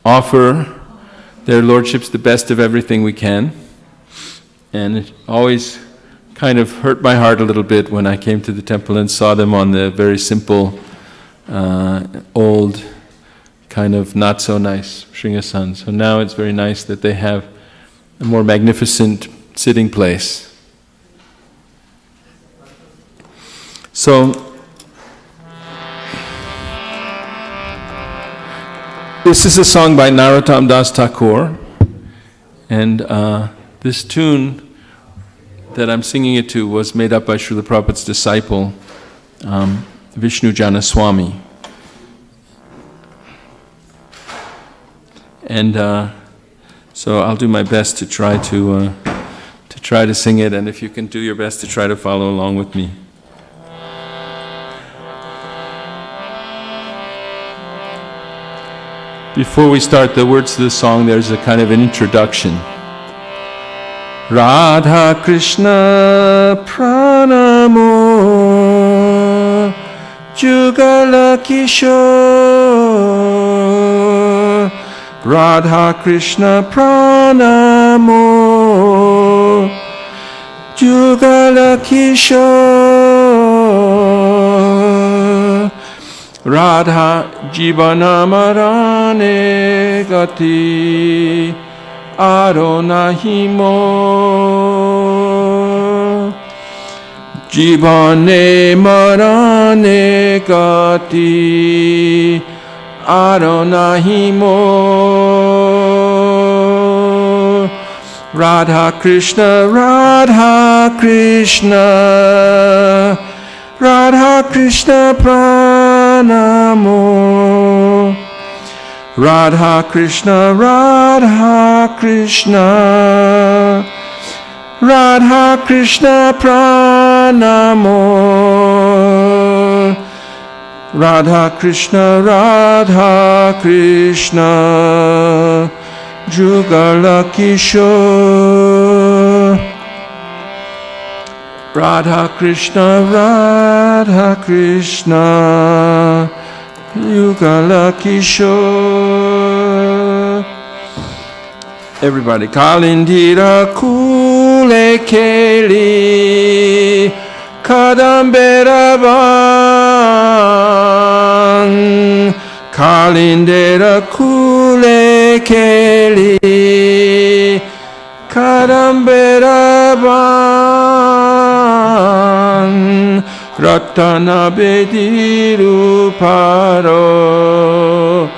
offer their lordships the best of everything we can. And it always kind of hurt my heart a little bit when I came to the temple and saw them on the very simple, old, kind of not so nice Shringasan. So now it's very nice that they have a more magnificent sitting place. So, this is a song by Narottam Das Thakur, and this tune that I'm singing it to was made up by Srila Prabhupada's disciple, Vishnu Janaswami. And so I'll do my best to try to sing it, and if you can do your best to try to follow along with me. Before we start the words of the song, there's a kind of an introduction. Radha Krishna Pranamo Jugala Kishore Radha Krishna Pranamo Jugala Kishore Radha Jivanamarane Gati Aronahimo Jivane Marane Gati Aronahimo Radha Krishna Radha Krishna Radha Krishna Pranamo Radha Krishna Radha Krishna Radha Krishna Pranamo Radha Krishna Radha Krishna Jugala Kishore Radha Krishna Radha Krishna Yugala Kishore. Everybody. Kalindira Kule Keli Kadamberaban Kalindira Kule Keli Kadamberaban Ratana Bediru Paro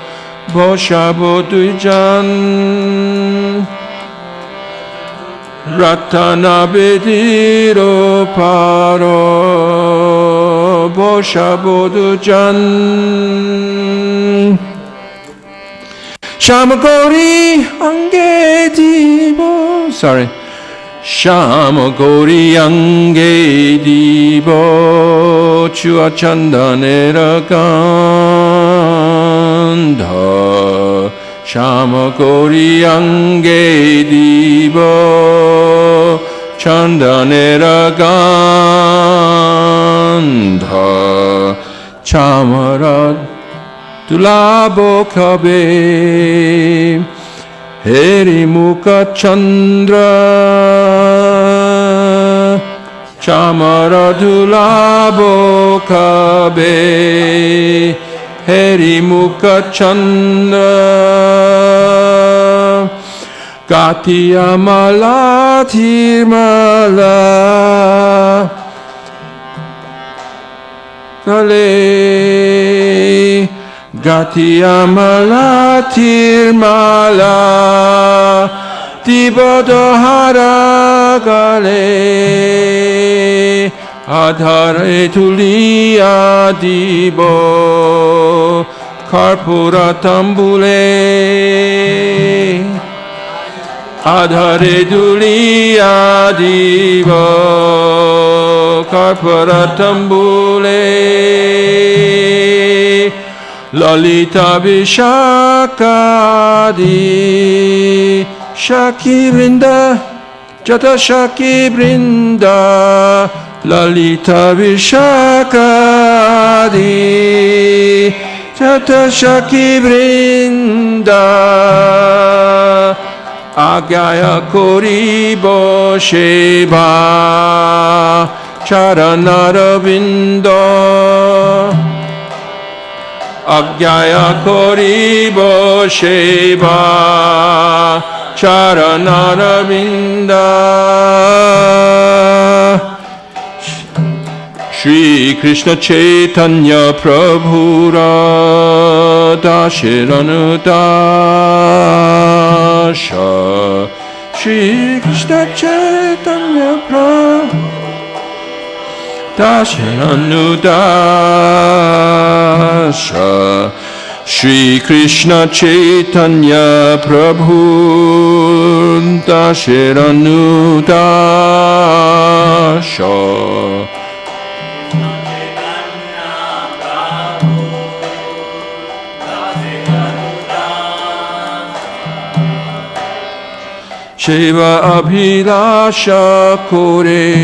Boshabodujan Ratana Bediru Paro Boshabodujan Shamagori Ange Divo Shama Gori Ange Divo Chua Chandanera Gandha Shama Gori Ange Divo Chandanera Gandha Chamara Dulabo Kabe Heri Mukha Chandra Chamara Dulabo Kabe Heri Mukha Chandra Gati Amala Tirmala Kale Gati Amala Tirmala Dibodohara Gale Adhare Tuliya Dibo Karpura Tambule Adhare Tuliya Dibo Karpura Tambule Lalita Vishakadi Shaki Brinda Jata Shaki Brinda Lalita Vishakadi Jata Shaki Brinda Agyaya Koribo Sheva Charanaravindo Agyaya Koribo Sheva Charanaravinda Shri Krishna Chaitanya Prabhu Radha Shiranudasha Shri Krishna Chaitanya Prabhu Dashanudasha Shri Krishna Chaitanya Prabhu Dashanudasha Shiva Abhilasha Kore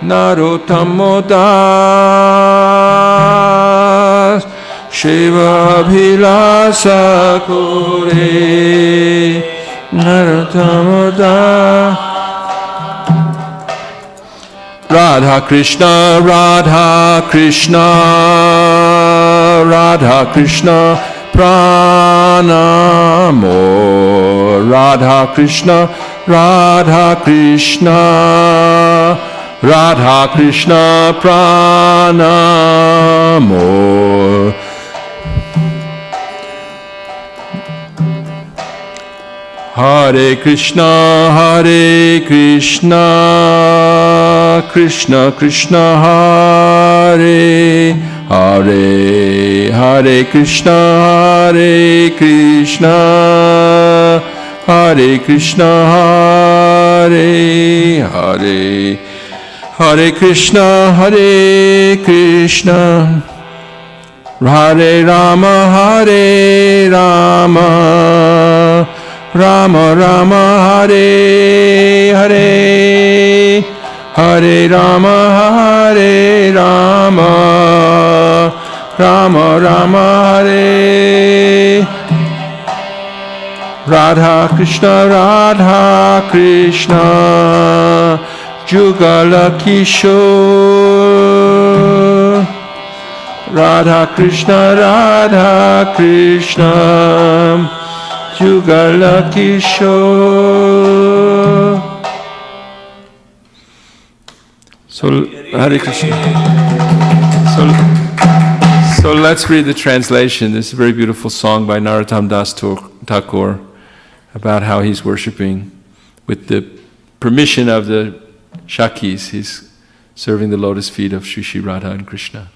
Narotamodas Shiva Abhilasha Kore Narotamodas Radha Krishna Radha Krishna Radha Krishna Pranamo Radha Krishna Radha Krishna Radha Krishna Pranamo Hare Krishna Krishna Krishna Hare Hare Hare Krishna Hare Krishna Hare Hare Hare Krishna Hare Rama Rama Rama Hare Hare Hare Rama Rama Rama Hare Radha Krishna Jugala Kishore Radha Krishna Jugala Kishore. So Hare Krishna. So let's read the translation. This is a very beautiful song by Narottam Das Thakur about how he's worshiping with the permission of the Shakis. He's serving the lotus feet of Shri Shri Radha and Krishna.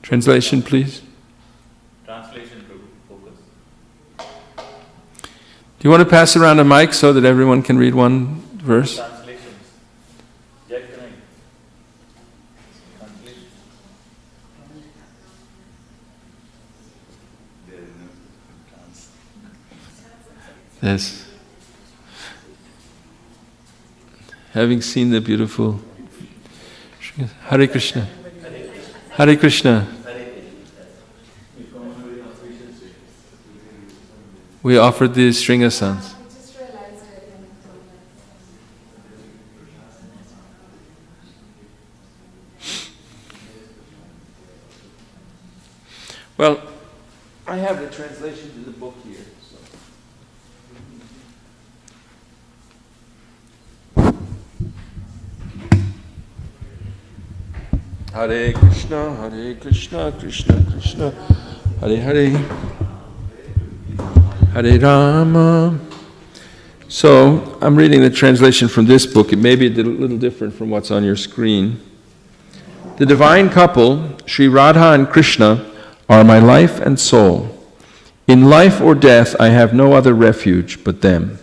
Translation, please. Translation, Prabhu. Focus. Do you want to pass around a mic so that everyone can read one verse? Translations. Jai Kanai. Translation. Yes. Having seen the beautiful Hare Krishna. Hare Krishna. We offered the Sringasans. Well, I have the translation to the book here. So. Hare Krishna, Krishna Krishna, Hare Hare, Hare Rama. So, I'm reading the translation from this book. It may be a little different from what's on your screen. The divine couple, Sri Radha and Krishna, are my life and soul. In life or death, I have no other refuge but them.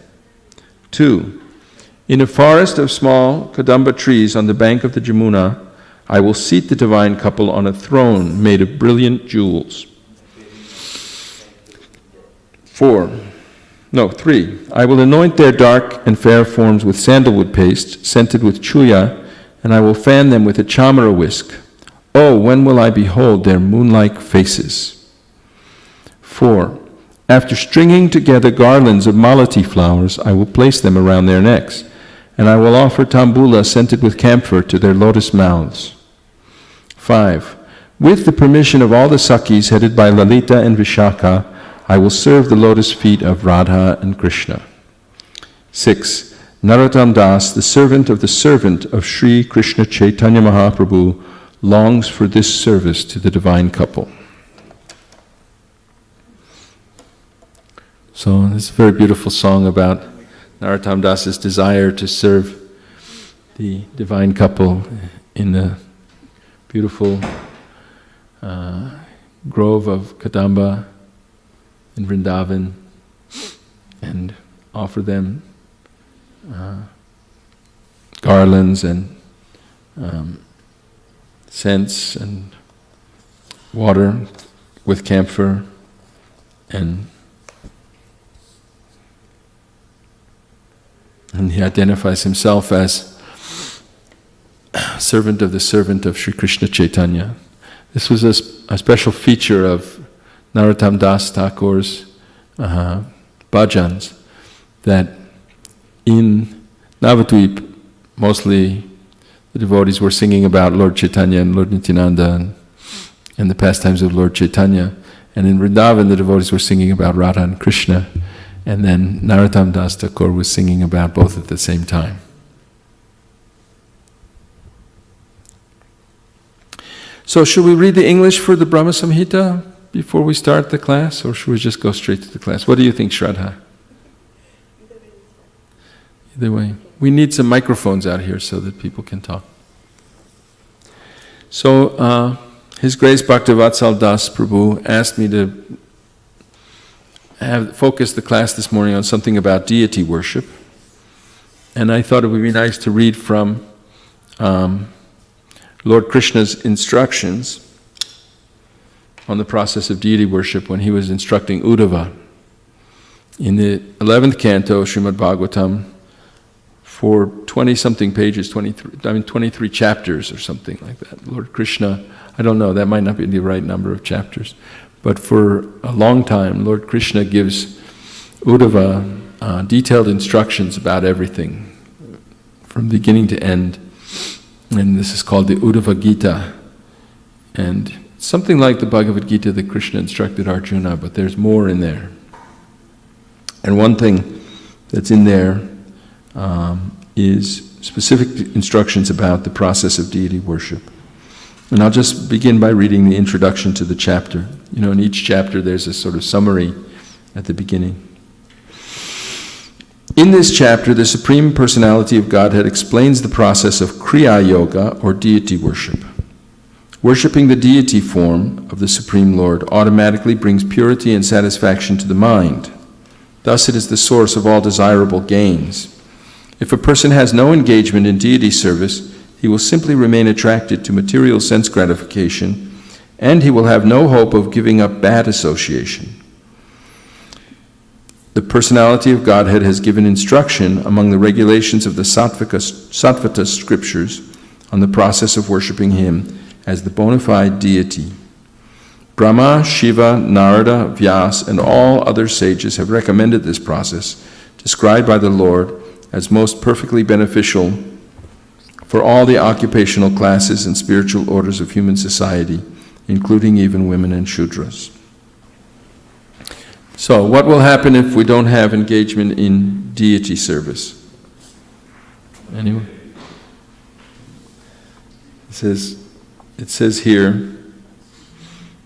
2. In a forest of small Kadamba trees on the bank of the Jamuna, I will seat the divine couple on a throne made of brilliant jewels. 3. I will anoint their dark and fair forms with sandalwood paste, scented with chuya, and I will fan them with a chamara whisk. Oh, when will I behold their moon-like faces? 4. After stringing together garlands of malati flowers, I will place them around their necks, and I will offer tambula scented with camphor to their lotus mouths. 5. With the permission of all the Sakhis headed by Lalita and Vishakha, I will serve the lotus feet of Radha and Krishna. 6. Narottam Das, the servant of Sri Krishna Chaitanya Mahaprabhu, longs for this service to the divine couple. So this is a very beautiful song about Narottam Das's desire to serve the divine couple in the beautiful grove of Kadamba in Vrindavan, and offer them garlands and scents and water with camphor, and he identifies himself as servant of Sri Krishna Chaitanya. This was a special feature of Narottam Das Thakur's bhajans, that in Navadvip, mostly the devotees were singing about Lord Chaitanya and Lord Nityananda and the pastimes of Lord Chaitanya. And in Vrindavan, the devotees were singing about Radha and Krishna. And then Narottam Das Thakur was singing about both at the same time. So should we read the English for the Brahma Samhita before we start the class, or should we just go straight to the class? What do you think, Shraddha? Either way. We need some microphones out here so that people can talk. So, His Grace Bhaktivatsal Das Prabhu asked me to focus the class this morning on something about deity worship. And I thought it would be nice to read from Lord Krishna's instructions on the process of deity worship when he was instructing Uddhava. In the 11th canto, Srimad Bhagavatam, for 20-something pages, 23 chapters or something like that. Lord Krishna, I don't know, that might not be the right number of chapters, but for a long time, Lord Krishna gives Uddhava detailed instructions about everything, from beginning to end. And this is called the Uddhava Gita. And something like the Bhagavad Gita that Krishna instructed Arjuna, but there's more in there. And one thing that's in there is specific instructions about the process of deity worship. And I'll just begin by reading the introduction to the chapter. You know, in each chapter there's a sort of summary at the beginning. In this chapter, the Supreme Personality of Godhead explains the process of Kriya Yoga, or deity worship. Worshipping the deity form of the Supreme Lord automatically brings purity and satisfaction to the mind. Thus it is the source of all desirable gains. If a person has no engagement in deity service, he will simply remain attracted to material sense gratification, and he will have no hope of giving up bad association. The Personality of Godhead has given instruction among the regulations of the Sattvata scriptures on the process of worshipping him as the bona fide deity. Brahma, Shiva, Narada, Vyas, and all other sages have recommended this process, described by the Lord as most perfectly beneficial for all the occupational classes and spiritual orders of human society, including even women and Shudras. So, what will happen if we don't have engagement in deity service? Anyone? It says here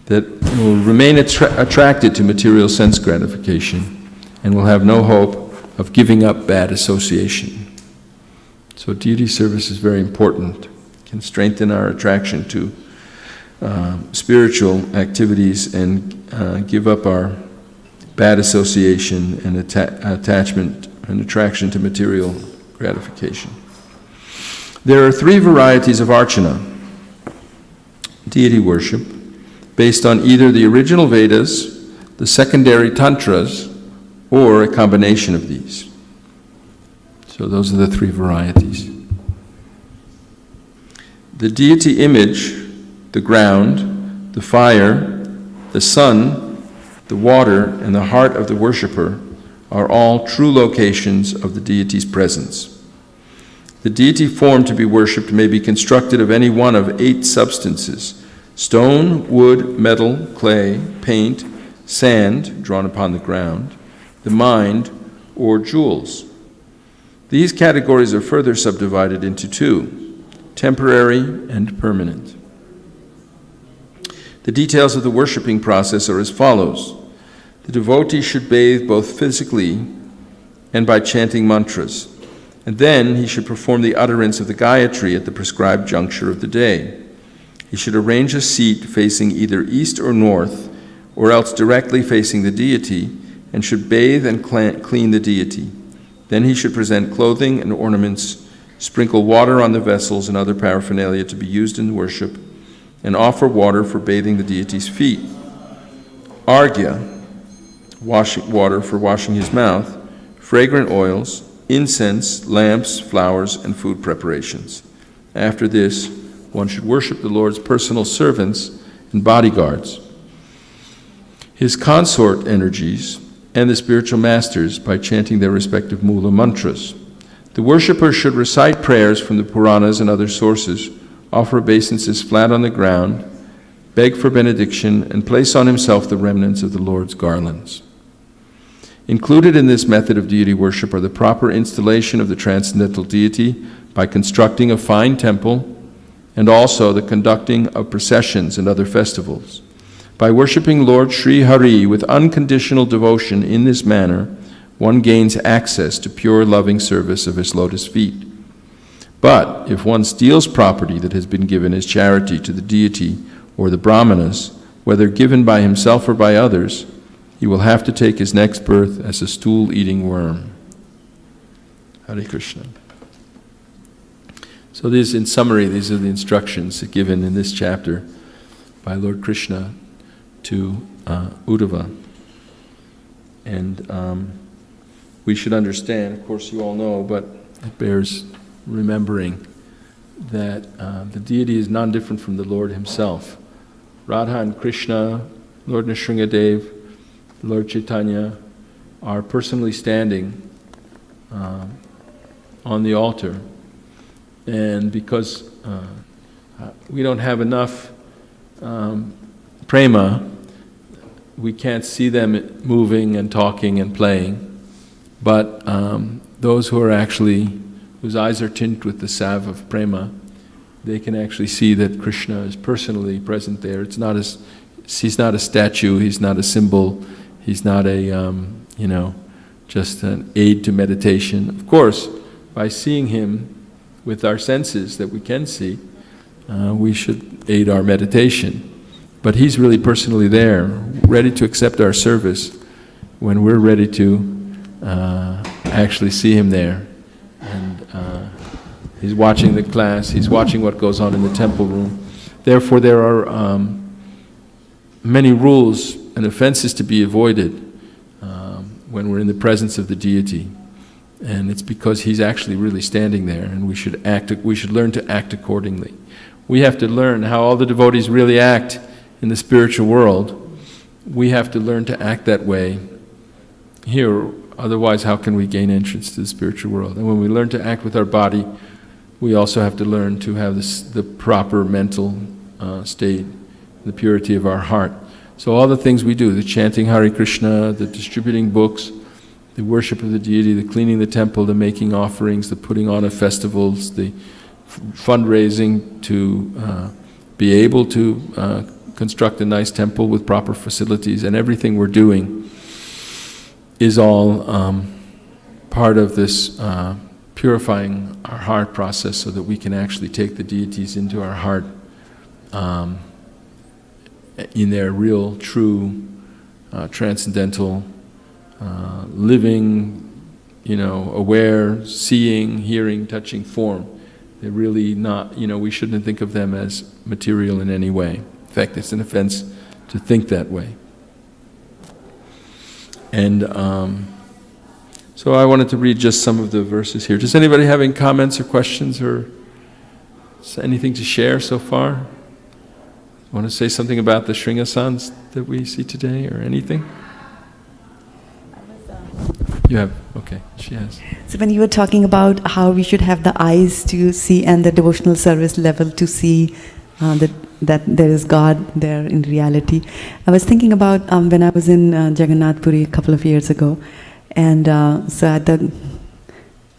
that we'll remain attracted to material sense gratification and will have no hope of giving up bad association. So deity service is very important. It can strengthen our attraction to spiritual activities and give up our bad association and attachment and attraction to material gratification. There are 3 varieties of archana, deity worship, based on either the original Vedas, the secondary tantras, or a combination of these. So those are the 3 varieties. The deity image, the ground, the fire, the sun, the water, and the heart of the worshipper are all true locations of the deity's presence. The deity form to be worshipped may be constructed of any one of 8 substances: stone, wood, metal, clay, paint, sand drawn upon the ground, the mind, or jewels. These categories are further subdivided into 2, temporary and permanent. The details of the worshipping process are as follows. The devotee should bathe both physically and by chanting mantras, and then he should perform the utterance of the Gayatri at the prescribed juncture of the day. He should arrange a seat facing either east or north, or else directly facing the deity, and should bathe and clean the deity. Then he should present clothing and ornaments, sprinkle water on the vessels and other paraphernalia to be used in worship, and offer water for bathing the deity's feet. Arghya, water for washing his mouth, fragrant oils, incense, lamps, flowers, and food preparations. After this, one should worship the Lord's personal servants and bodyguards, his consort energies, and the spiritual masters by chanting their respective mula mantras. The worshipper should recite prayers from the Puranas and other sources, offer obeisances flat on the ground, beg for benediction, and place on himself the remnants of the Lord's garlands. Included in this method of deity worship are the proper installation of the transcendental deity by constructing a fine temple, and also the conducting of processions and other festivals. By worshiping Lord Sri Hari with unconditional devotion in this manner, one gains access to pure loving service of his lotus feet. But if one steals property that has been given as charity to the deity or the brahmanas, whether given by himself or by others, he will have to take his next birth as a stool-eating worm. Hare Krishna. So in summary, these are the instructions given in this chapter by Lord Krishna to Uddhava. And we should understand, of course you all know, but it bears remembering that the deity is non-different from the Lord himself. Radha and Krishna, Lord Nrsingadev, Lord Chaitanya are personally standing on the altar. And because we don't have enough prema, we can't see them moving and talking and playing. But those who are actually, whose eyes are tinged with the salve of prema, they can actually see that Krishna is personally present there. It's not as, he's not a statue, he's not a symbol, he's not a, just an aid to meditation. Of course, by seeing him with our senses that we can see, we should aid our meditation. But he's really personally there, ready to accept our service when we're ready to actually see him there. And he's watching the class, he's watching what goes on in the temple room. Therefore, there are many rules and offenses to be avoided when we're in the presence of the deity. And it's because he's actually really standing there, and we should learn to act accordingly. We have to learn how all the devotees really act in the spiritual world. We have to learn to act that way here, otherwise how can we gain entrance to the spiritual world? And when we learn to act with our body, we also have to learn to have the proper mental state, the purity of our heart. So all the things we do, the chanting Hare Krishna, the distributing books, the worship of the deity, the cleaning the temple, the making offerings, the putting on of festivals, the fundraising to be able to construct a nice temple with proper facilities, and everything we're doing is all part of this purifying our heart process so that we can actually take the deities into our heart in their real, true, transcendental, living, aware, seeing, hearing, touching form. They're really not, we shouldn't think of them as material in any way. In fact, it's an offense to think that way. And so I wanted to read just some of the verses here. Does anybody have any comments or questions or anything to share so far? Want to say something about the Shringasans that we see today or anything? You have, okay, she has. So when you were talking about how we should have the eyes to see and the devotional service level to see that there is God there in reality, I was thinking about when I was in Jagannath Puri a couple of years ago, and so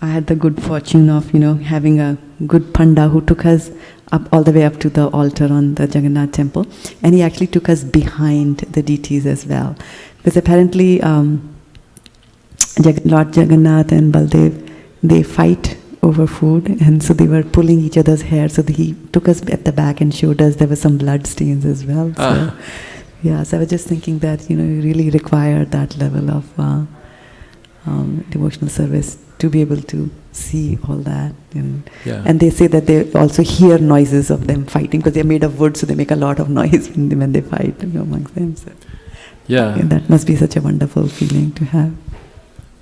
I had the good fortune of having a good panda who took us up all the way up to the altar on the Jagannath temple, and he actually took us behind the deities as well, because apparently Lord Jagannath and Baldev, they fight over food, and so they were pulling each other's hair, so he took us at the back and showed us there were some blood stains as well. So, yeah, so I was just thinking that you really require that level of devotional service to be able to see all that. And they say that they also hear noises of them fighting, because they're made of wood, so they make a lot of noise when they fight amongst them. So, yeah, that must be such a wonderful feeling to have.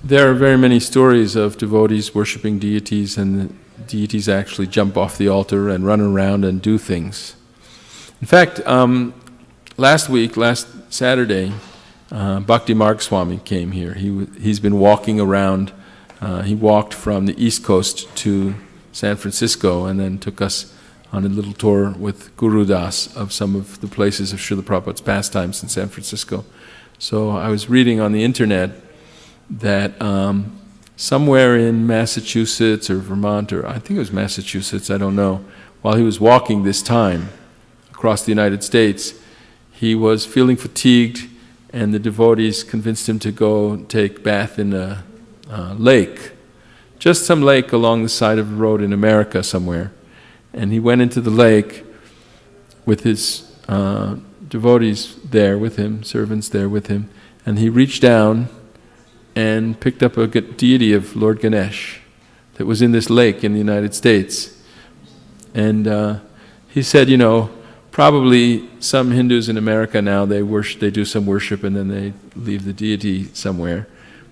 There are very many stories of devotees worshipping deities, and the deities actually jump off the altar and run around and do things. In fact, last Saturday, Bhakti Marg Swami came here. He's been walking around. He walked from the East Coast to San Francisco and then took us on a little tour with Guru Das of some of the places of Srila Prabhupada's pastimes in San Francisco. So I was reading on the internet that somewhere in Massachusetts or Vermont, or I think it was Massachusetts, I don't know, while he was walking this time across the United States, he was feeling fatigued, and the devotees convinced him to go take bath in a lake, just some lake along the side of the road in America somewhere. And he went into the lake with his devotees there with him, servants there with him, and he reached down and picked up a deity of Lord Ganesh that was in this lake in the United States. And he said, probably some Hindus in America now, they do some worship and then they leave the deity somewhere.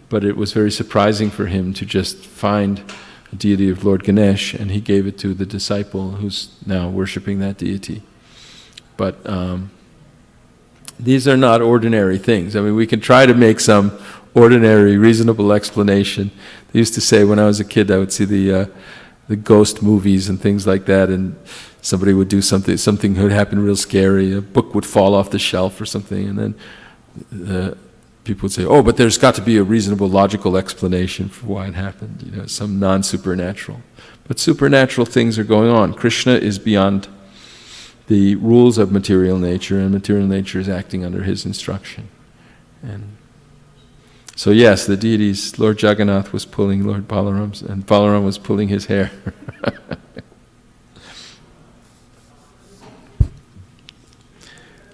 But it was very surprising for him to just find a deity of Lord Ganesh, and he gave it to the disciple who's now worshipping that deity. But these are not ordinary things. I mean, we can try to make some ordinary, reasonable explanation. They used to say when I was a kid, I would see the ghost movies and things like that, and somebody would do something would happen real scary, a book would fall off the shelf or something, and then people would say, oh, but there's got to be a reasonable, logical explanation for why it happened, some non-supernatural. But supernatural things are going on. Krishna is beyond the rules of material nature, and material nature is acting under his instruction. And so yes, the deities, Lord Jagannath was pulling Lord Balaram's, and Balaram was pulling his hair.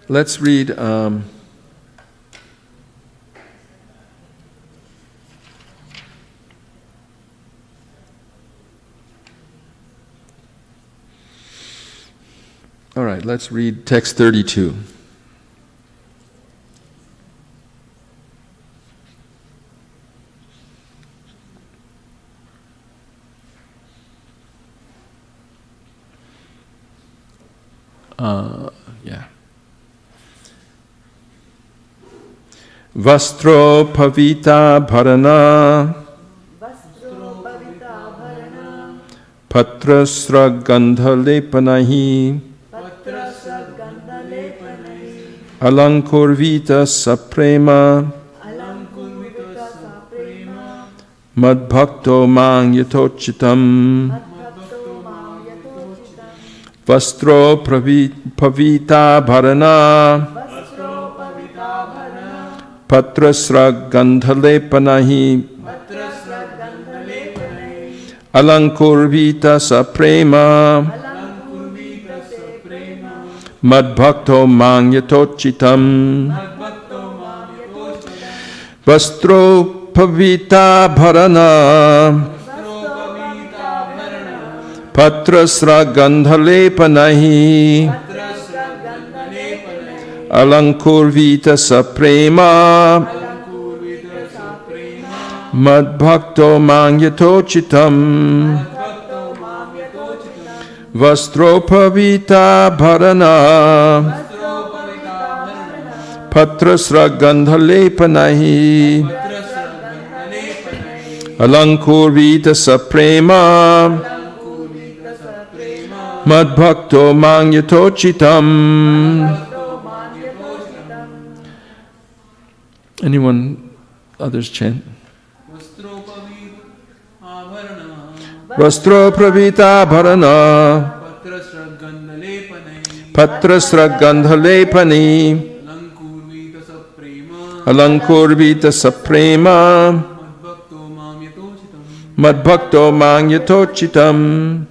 Let's read all right, let's read text 32. Yeah. Vastro pavita bharana patrasra gandha lepanahi alankurvita saprema madbhakto mang yatochitam Vastro pavita bharana patrasra gandhalepanahi alankurvita saprema madbhakto mang yatochitam Vastro pavita bharana patrasra gandhalepanahi alankurvita saprema madbhakto mang yatochitam Vastropavita bharana patrasra gandhalepanahi Alankurvita saprema Madbhakto mangyatochitam. Anyone, others chant? Vastro pravita bharana Patrasra gandhalepani Alankurvita saprema Madbhakto mangyatochitam.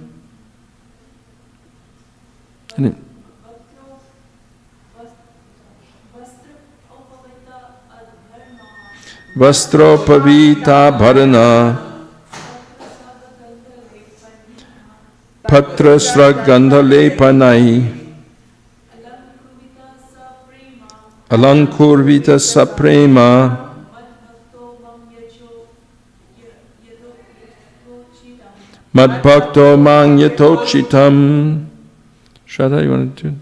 Vastro pavita bharana Patrasra gandhalepanai Alankurvita saprema Madbhakto mangyatochitam. Shraddha, you want to do?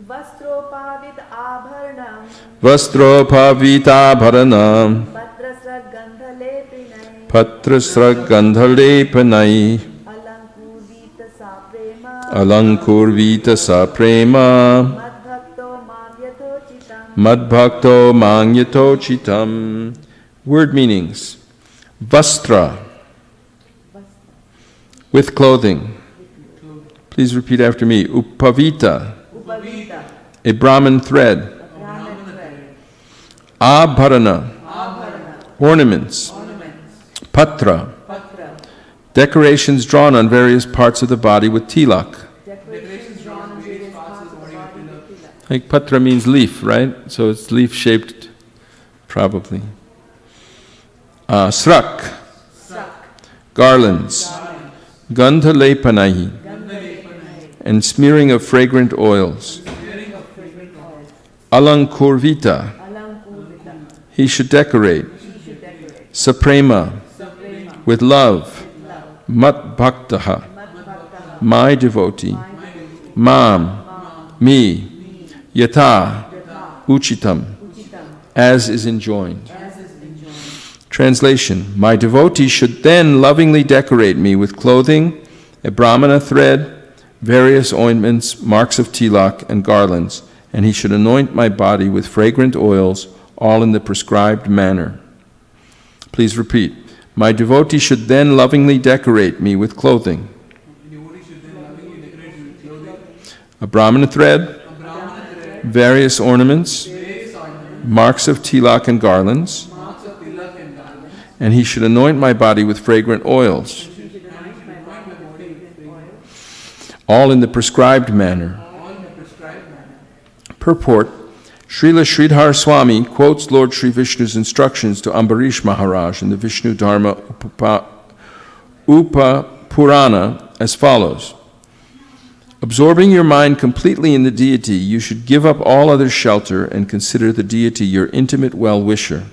Vastropavit abharanam Vastropavita bharanam Patrasra gandhalepinai Patrasra gandhalepanai Alankurvita saprema Alankurvita saprema Madbhakto mamyatochitam. Madbhakto mangyatochitam. Word meanings. Vastra, with clothing. Please repeat after me. Upavita, Upavita a Brahmin thread. Brahman thread. Abharana, Abharana ornaments. ornaments. Patra, Patra decorations drawn on various parts of the body with tilak. decorations drawn on various parts of the body with tilak. Like patra means leaf, right? So it's leaf shaped, probably. Srak, Sak garlands. Gandha lepanahi, gandhalepinai and smearing of fragrant oils. smearing of fragrant oils. Alankurvita, Alankurvita he should decorate. he should decorate. Saprema, Saprema with love. love. Mat bhaktaha, Madbhaktaha my devotee. Mam, me. Yata, uchitam, uchitam as is enjoined. as is enjoined. Translation: my devotee should then lovingly decorate me with clothing, a brahmana thread, various ointments, marks of tilak, and garlands, and he should anoint my body with fragrant oils, all in the prescribed manner. Please repeat. My devotee should then lovingly decorate me with clothing, a brahmana thread, various ornaments, marks of tilak and garlands, and he should anoint my body with fragrant oils, all in the prescribed manner. Purport: Srila Sridhar Swami quotes Lord Sri Vishnu's instructions to Ambarish Maharaj in the Vishnu Dharma Upa Purana as follows. Absorbing your mind completely in the deity, you should give up all other shelter and consider the deity your intimate well-wisher.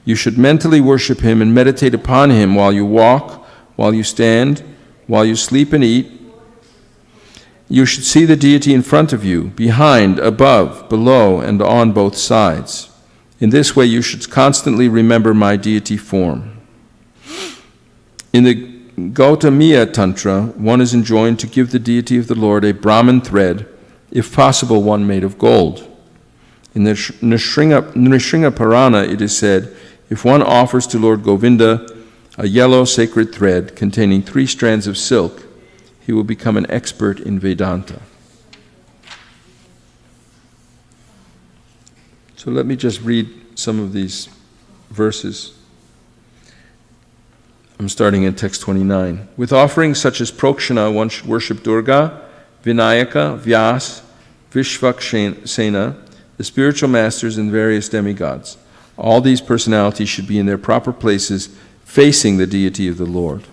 You should mentally worship him and meditate upon him while you walk, while you stand, while you sleep and eat. You should see the deity in front of you, behind, above, below, and on both sides. In this way, you should constantly remember my deity form. In the Gautamiya Tantra, one is enjoined to give the deity of the Lord a Brahman thread, if possible one made of gold. In the Nrishringa Purana, it is said, if one offers to Lord Govinda a yellow sacred thread containing 3 strands of silk, he will become an expert in Vedanta. So let me just read some of these verses. I'm starting in text 29. With offerings such as Prokshana, one should worship Durga, Vinayaka, Vyas, Vishvaksena, the spiritual masters, and various demigods. All these personalities should be in their proper places, facing the deity of the Lord.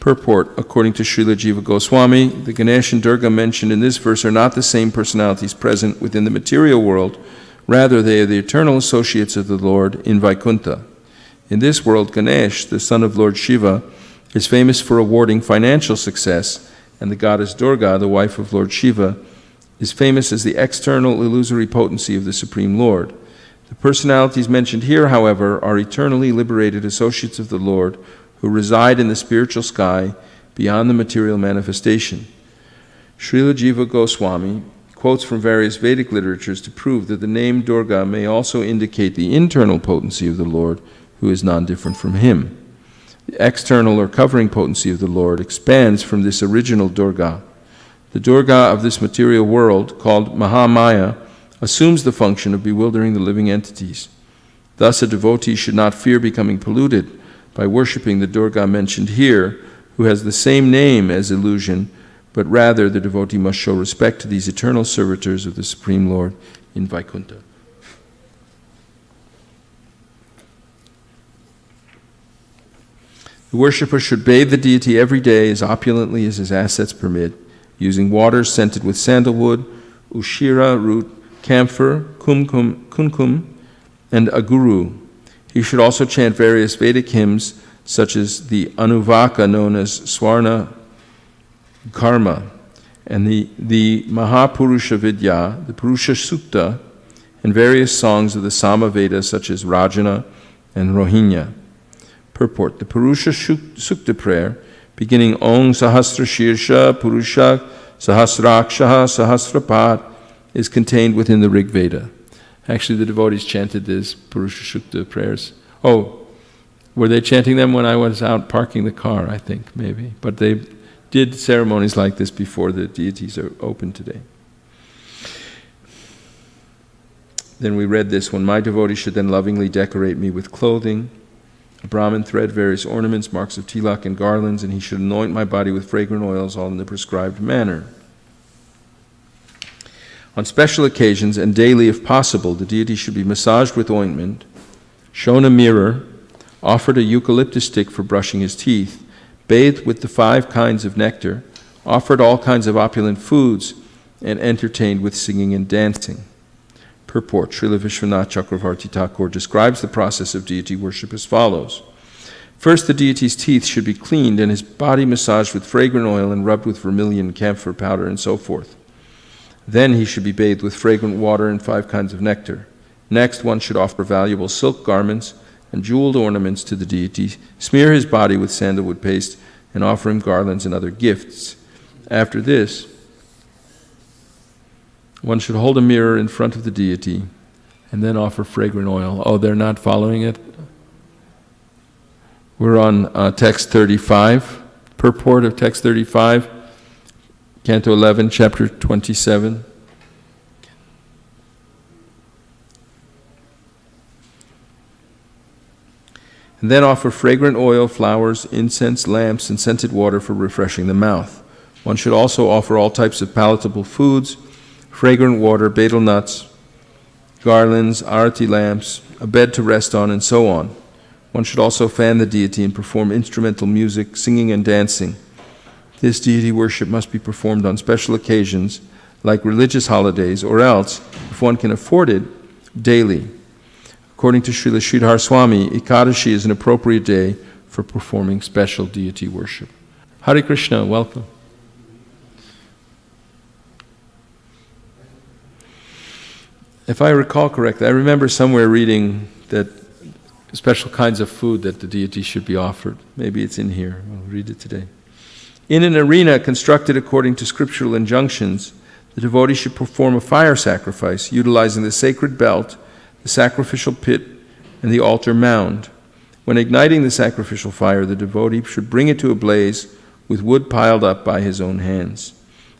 Purport: according to Srila Jiva Goswami, the Ganesh and Durga mentioned in this verse are not the same personalities present within the material world. Rather, they are the eternal associates of the Lord in Vaikuntha. In this world, Ganesh, the son of Lord Shiva, is famous for awarding financial success, and the goddess Durga, the wife of Lord Shiva, is famous as the external illusory potency of the Supreme Lord. The personalities mentioned here, however, are eternally liberated associates of the Lord who reside in the spiritual sky beyond the material manifestation. Srila Jiva Goswami quotes from various Vedic literatures to prove that the name Durga may also indicate the internal potency of the Lord, who is non-different from him. The external or covering potency of the Lord expands from this original Durga. The Durga of this material world, called Mahamaya, assumes the function of bewildering the living entities. Thus, a devotee should not fear becoming polluted by worshipping the Durga mentioned here, who has the same name as illusion, but rather the devotee must show respect to these eternal servitors of the Supreme Lord in Vaikuntha. The worshipper should bathe the deity every day as opulently as his assets permit, using waters scented with sandalwood, ushira root, camphor, kumkum, and aguru. He should also chant various Vedic hymns, such as the Anuvaka known as Swarna Karma, and the Mahapurusha Vidya, the Purusha Sukta, and various songs of the Samaveda, such as Rajana and Rohingya. Purport: the Purusha Sukta prayer, beginning Om Sahasra Shirsha Purusha Sahasrakshaha Sahasrapat, is contained within the Rig Veda. Actually, the devotees chanted these Purusha Sukta prayers. Oh, were they chanting them when I was out parking the car? I think, maybe. But they did ceremonies like this before the deities are open today. Then we read this: when my devotee should then lovingly decorate me with clothing, a Brahmin thread, various ornaments, marks of tilak and garlands, and he should anoint my body with fragrant oils, all in the prescribed manner. On special occasions, and daily if possible, the deity should be massaged with ointment, shown a mirror, offered a eucalyptus stick for brushing his teeth, bathed with the 5 kinds of nectar, offered all kinds of opulent foods, and entertained with singing and dancing. Purport: Srila Vishwanath Chakravarti Thakur describes the process of deity worship as follows. First, the deity's teeth should be cleaned and his body massaged with fragrant oil and rubbed with vermilion, camphor powder, and so forth. Then he should be bathed with fragrant water and 5 kinds of nectar. Next, one should offer valuable silk garments and jeweled ornaments to the deity, smear his body with sandalwood paste, and offer him garlands and other gifts. After this, one should hold a mirror in front of the deity and then offer fragrant oil. Oh, they're not following it? We're on text 35, purport of text 35, Canto 11, chapter 27. And then offer fragrant oil, flowers, incense, lamps, and scented water for refreshing the mouth. One should also offer all types of palatable foods, fragrant water, betel nuts, garlands, arati lamps, a bed to rest on, and so on. One should also fan the deity and perform instrumental music, singing and dancing. This deity worship must be performed on special occasions, like religious holidays, or else, if one can afford it, daily. According to Srila Sridhar Swami, Ekadashi is an appropriate day for performing special deity worship. Hare Krishna, welcome. If I recall correctly, I remember somewhere reading that special kinds of food that the deity should be offered. Maybe it's in here. I'll read it today. In an arena constructed according to scriptural injunctions, the devotee should perform a fire sacrifice utilizing the sacred belt, the sacrificial pit, and the altar mound. When igniting the sacrificial fire, the devotee should bring it to a blaze with wood piled up by his own hands.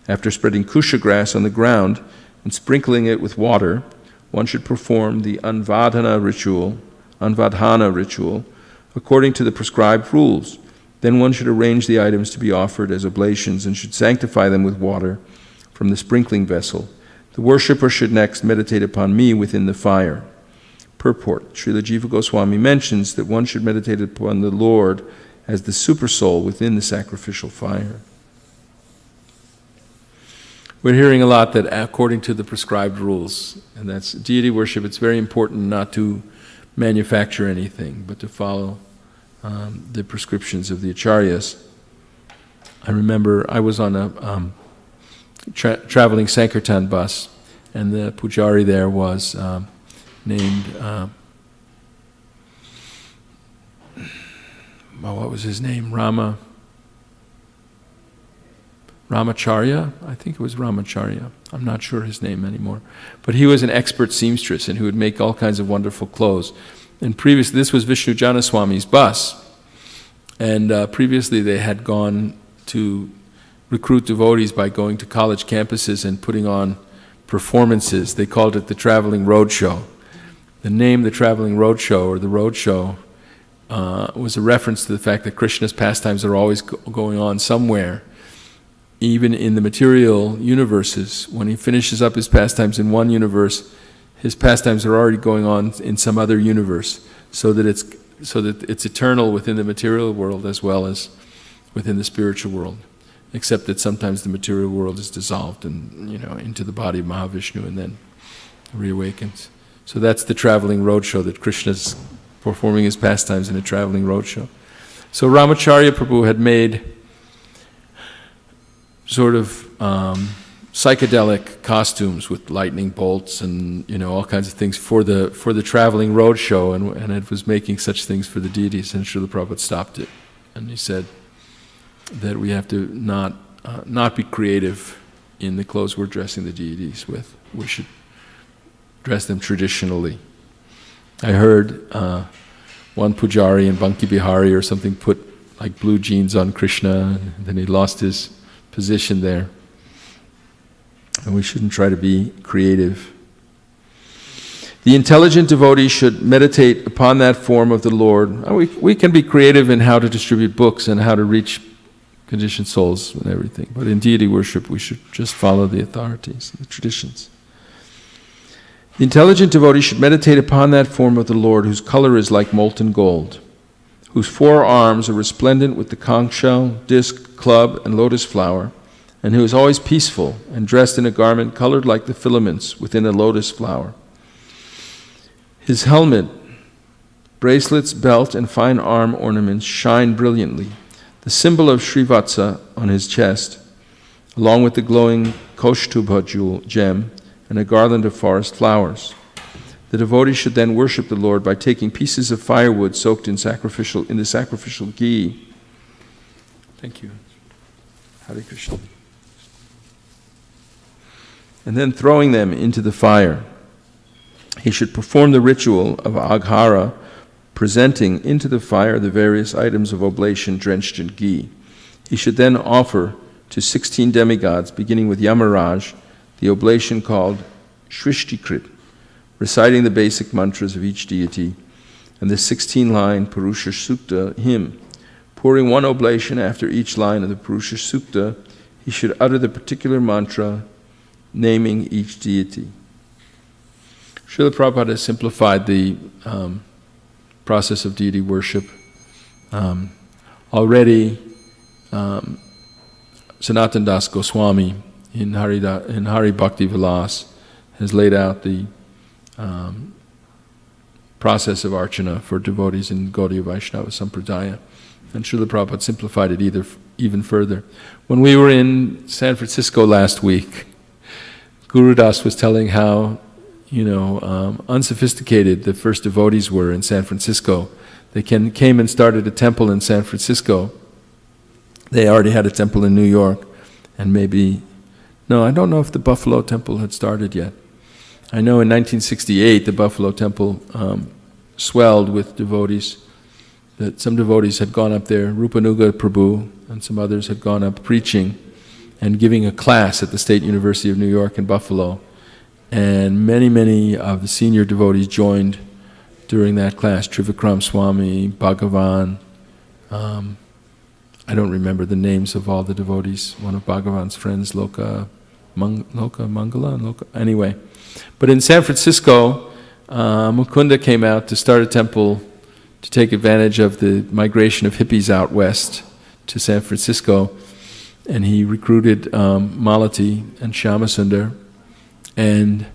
After spreading kusha grass on the ground and sprinkling it with water, one should perform the anvadhana ritual, according to the prescribed rules. Then one should arrange the items to be offered as oblations and should sanctify them with water from the sprinkling vessel. The worshipper should next meditate upon me within the fire. Purport: Srila Jiva Goswami mentions that one should meditate upon the Lord as the supersoul within the sacrificial fire. We're hearing a lot that according to the prescribed rules, and that's deity worship, it's very important not to manufacture anything, but to follow the prescriptions of the acharyas. I remember I was on a traveling Sankirtan bus, and the pujari there was named, what was his name? Ramacharya? I think it was Ramacharya. I'm not sure his name anymore. But he was an expert seamstress and who would make all kinds of wonderful clothes. And previously, this was Vishnu Janaswami's bus. And previously they had gone to recruit devotees by going to college campuses and putting on performances. They called it the Traveling Roadshow. The name, the Traveling Roadshow, or the Roadshow, was a reference to the fact that Krishna's pastimes are always going on somewhere. Even in the material universes, when he finishes up his pastimes in one universe, his pastimes are already going on in some other universe, so that it's eternal within the material world as well as within the spiritual world. Except that sometimes the material world is dissolved and into the body of Mahavishnu and then reawakens. So that's the traveling roadshow, that Krishna's performing his pastimes in a traveling roadshow. So Ramacharya Prabhu had made sort of psychedelic costumes with lightning bolts and all kinds of things for the traveling roadshow, and it was making such things for the deities. And Srila Prabhupada stopped it, and he said that we have to not be creative in the clothes we're dressing the deities with. We should dress them traditionally. I heard one pujari in Banki Bihari or something put like blue jeans on Krishna, and then he lost his position there. And we shouldn't try to be creative. The intelligent devotee should meditate upon that form of the Lord. We can be creative in how to distribute books and how to reach conditioned souls and everything, but in deity worship we should just follow the authorities, the traditions. The intelligent devotee should meditate upon that form of the Lord whose color is like molten gold, whose 4 arms are resplendent with the conch shell, disc, club, and lotus flower, and who is always peaceful and dressed in a garment colored like the filaments within a lotus flower. His helmet, bracelets, belt, and fine arm ornaments shine brilliantly. The symbol of Srivatsa on his chest, along with the glowing Kaustubha gem and a garland of forest flowers. The devotee should then worship the Lord by taking pieces of firewood soaked in the sacrificial ghee. Thank you. Hare Krishna. And then throwing them into the fire. He should perform the ritual of Aghara, presenting into the fire the various items of oblation drenched in ghee. He should then offer to 16 demigods, beginning with Yamaraj, the oblation called Shrishtikrit, reciting the basic mantras of each deity, and the 16-line Purusha Sukta hymn. Pouring one oblation after each line of the Purusha Sukta, he should utter the particular mantra, naming each deity. Srila Prabhupada has simplified the process of deity worship. Already, Sanatan Das Goswami in Hari Bhakti Vilas has laid out the process of archana for devotees in Gaudiya Vaishnava Sampradaya. And Srila Prabhupada simplified it even further. When we were in San Francisco last week, Guru Das was telling how unsophisticated the first devotees were in San Francisco. They came and started a temple in San Francisco. They already had a temple in New York, and I don't know if the Buffalo Temple had started yet. I know in 1968 the Buffalo Temple swelled with devotees, that some devotees had gone up there, Rupanuga Prabhu and some others had gone up preaching and giving a class at the State University of New York in Buffalo. And many of the senior devotees joined during that class. Trivikram Swami, Bhagavan, I don't remember the names of all the devotees. One of Bhagavan's friends, Loka Mangala, anyway. But in San Francisco, Mukunda came out to start a temple to take advantage of the migration of hippies out west to San Francisco. And he recruited Malati and Shyamasundar. And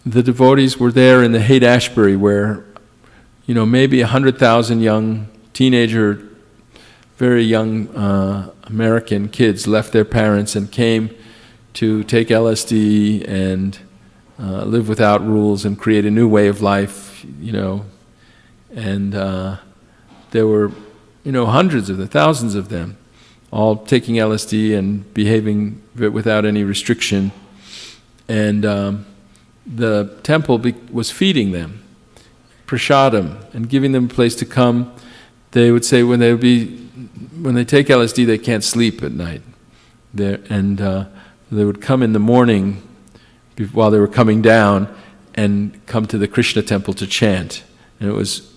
the devotees were there in the Haight-Ashbury where, maybe 100,000 young teenager, very young American kids left their parents and came to take LSD and live without rules and create a new way of life, and there were, hundreds of them, thousands of them, all taking LSD and behaving without any restriction. And the temple was feeding them prasadam and giving them a place to come. They would say when they take LSD, they can't sleep at night. They would come in the morning while they were coming down and come to the Krishna temple to chant. And it was,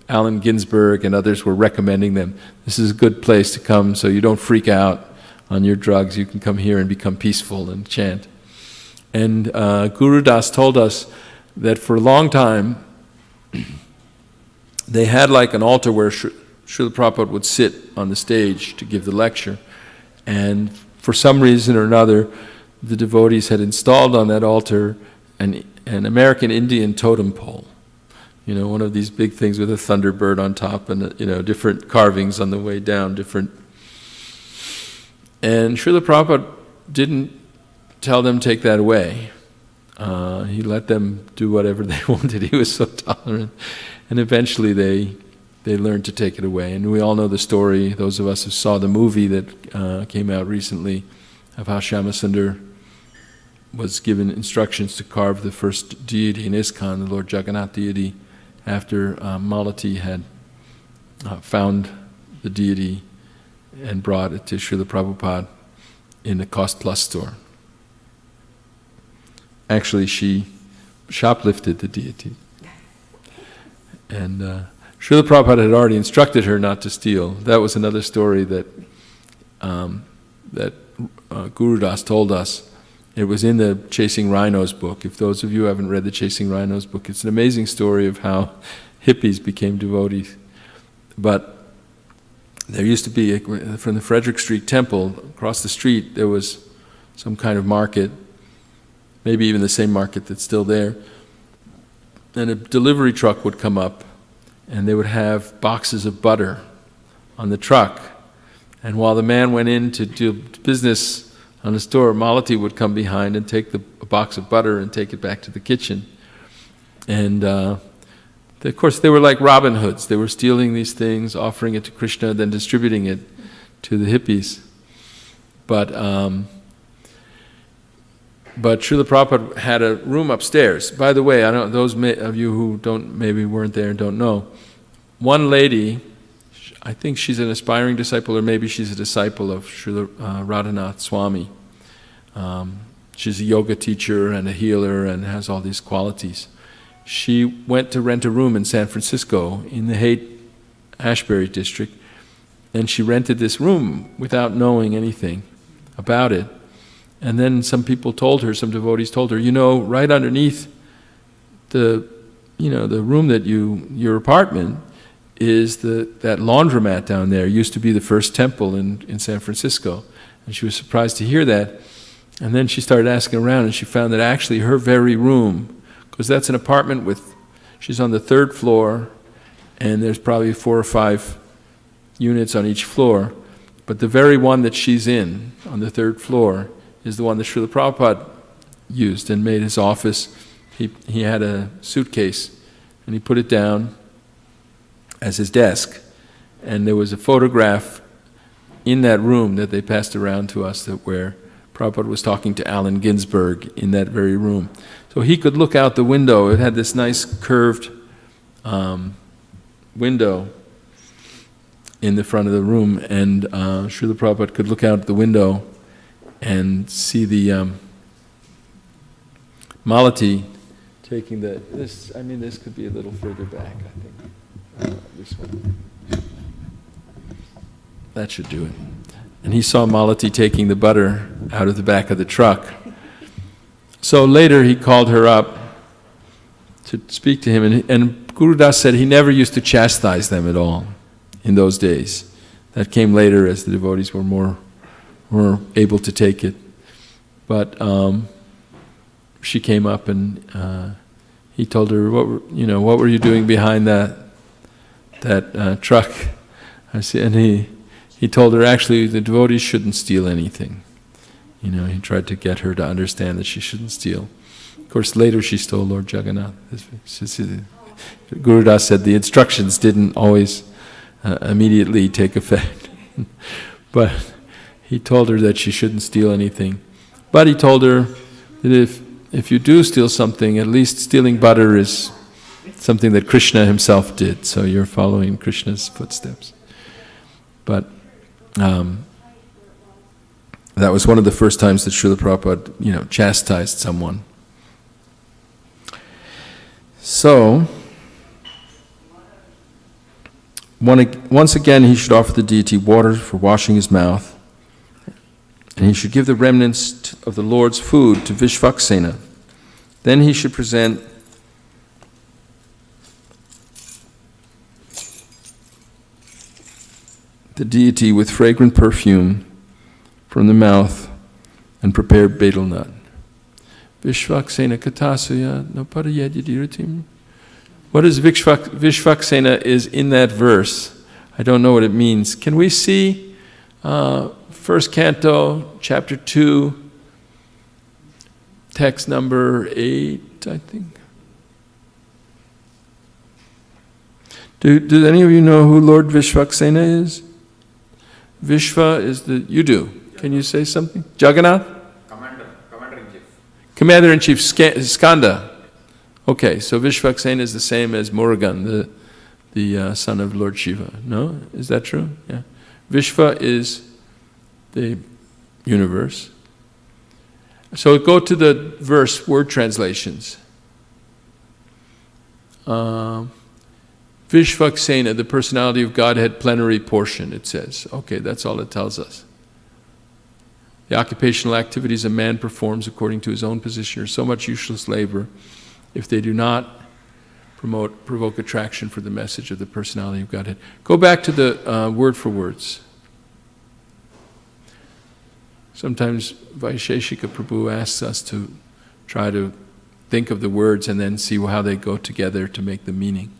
Allen Ginsberg and others were recommending them. This is a good place to come so you don't freak out on your drugs. You can come here and become peaceful and chant. And Guru Das told us that for a long time, they had like an altar where Srila Prabhupada would sit on the stage to give the lecture. And for some reason or another, the devotees had installed on that altar an American Indian totem pole. One of these big things with a thunderbird on top and, different carvings on the way down, different. And Srila Prabhupada didn't tell them take that away. He let them do whatever they wanted. He was so tolerant. And eventually they learned to take it away. And we all know the story, those of us who saw the movie that came out recently, of how Shyamasundar was given instructions to carve the first deity in Iskcon, the Lord Jagannath deity, after Malati had found the deity and brought it to Srila Prabhupada in the Cost Plus store. Actually, she shoplifted the deity. And Srila Prabhupada had already instructed her not to steal. That was another story that Guru Das told us. It was in the Chasing Rhinos book. If those of you who haven't read the Chasing Rhinos book, it's an amazing story of how hippies became devotees. But there used to be, from the Frederick Street Temple, across the street, there was some kind of market, maybe even the same market that's still there. And a delivery truck would come up, and they would have boxes of butter on the truck. And while the man went in to do business on the store, Malati would come behind and take a box of butter and take it back to the kitchen. And of course, they were like Robin Hoods. They were stealing these things, offering it to Krishna, then distributing it to the hippies. But Srila Prabhupada had a room upstairs. By the way, I don't, those of you who maybe weren't there and don't know, one lady, I think she's an aspiring disciple, or maybe she's a disciple of Srila Radhanath Swami. She's a yoga teacher and a healer and has all these qualities. She went to rent a room in San Francisco in the Haight-Ashbury district, and she rented this room without knowing anything about it. And then some devotees told her, right underneath the room that your apartment is that laundromat down there used to be the first temple in San Francisco. And she was surprised to hear that. And then she started asking around, and she found that actually her very room, because that's an apartment she's on the 3rd floor, and there's probably 4 or 5 units on each floor, but the very one that she's in, on the 3rd floor, is the one that Srila Prabhupada used and made his office. He had a suitcase, and he put it down as his desk. And there was a photograph in that room that they passed around to us where Prabhupada was talking to Allen Ginsberg in that very room. So he could look out the window. It had this nice curved window in the front of the room, and Srila Prabhupada could look out the window and see the Malati taking this could be a little further back, I think. This one. That should do it. And he saw Malati taking the butter out of the back of the truck. So later he called her up to speak to him, and Guru Das said he never used to chastise them at all in those days. That came later as the devotees were more able to take it. But she came up and he told her, what were you doing behind that truck? I see, and he told her, actually, the devotees shouldn't steal anything. He tried to get her to understand that she shouldn't steal. Of course, later she stole Lord Jagannath. Gurudas said the instructions didn't always immediately take effect. But he told her that she shouldn't steal anything. But he told her that if you do steal something, at least stealing butter is something that Krishna himself did, so you're following Krishna's footsteps. But that was one of the first times that Srila Prabhupada, chastised someone. So, once again, he should offer the deity water for washing his mouth, and he should give the remnants of the Lord's food to Vishvaksena. Then he should present the deity with fragrant perfume from the mouth and prepared betel nut. Vishvaksena Katha Nopadayadidiratim. What is Vishvaksena is in that verse? I don't know what it means. Can we see first canto, chapter 2, text number 8, I think? Do any of you know who Lord Vishvaksena is? Vishva is you do. Can you say something? Jagannath? Commander-in-Chief. Commander-in-Chief, Skanda. Okay, so Vishvaksena is the same as Murugan, the son of Lord Shiva. No? Is that true? Yeah. Vishva is the universe. So go to the verse, word translations. Vishvaksena, the personality of Godhead, plenary portion, it says. Okay, that's all it tells us. The occupational activities a man performs according to his own position are so much useless labor if they do not provoke attraction for the message of the personality of Godhead. Go back to the word for words. Sometimes Vaisheshika Prabhu asks us to try to think of the words and then see how they go together to make the meaning.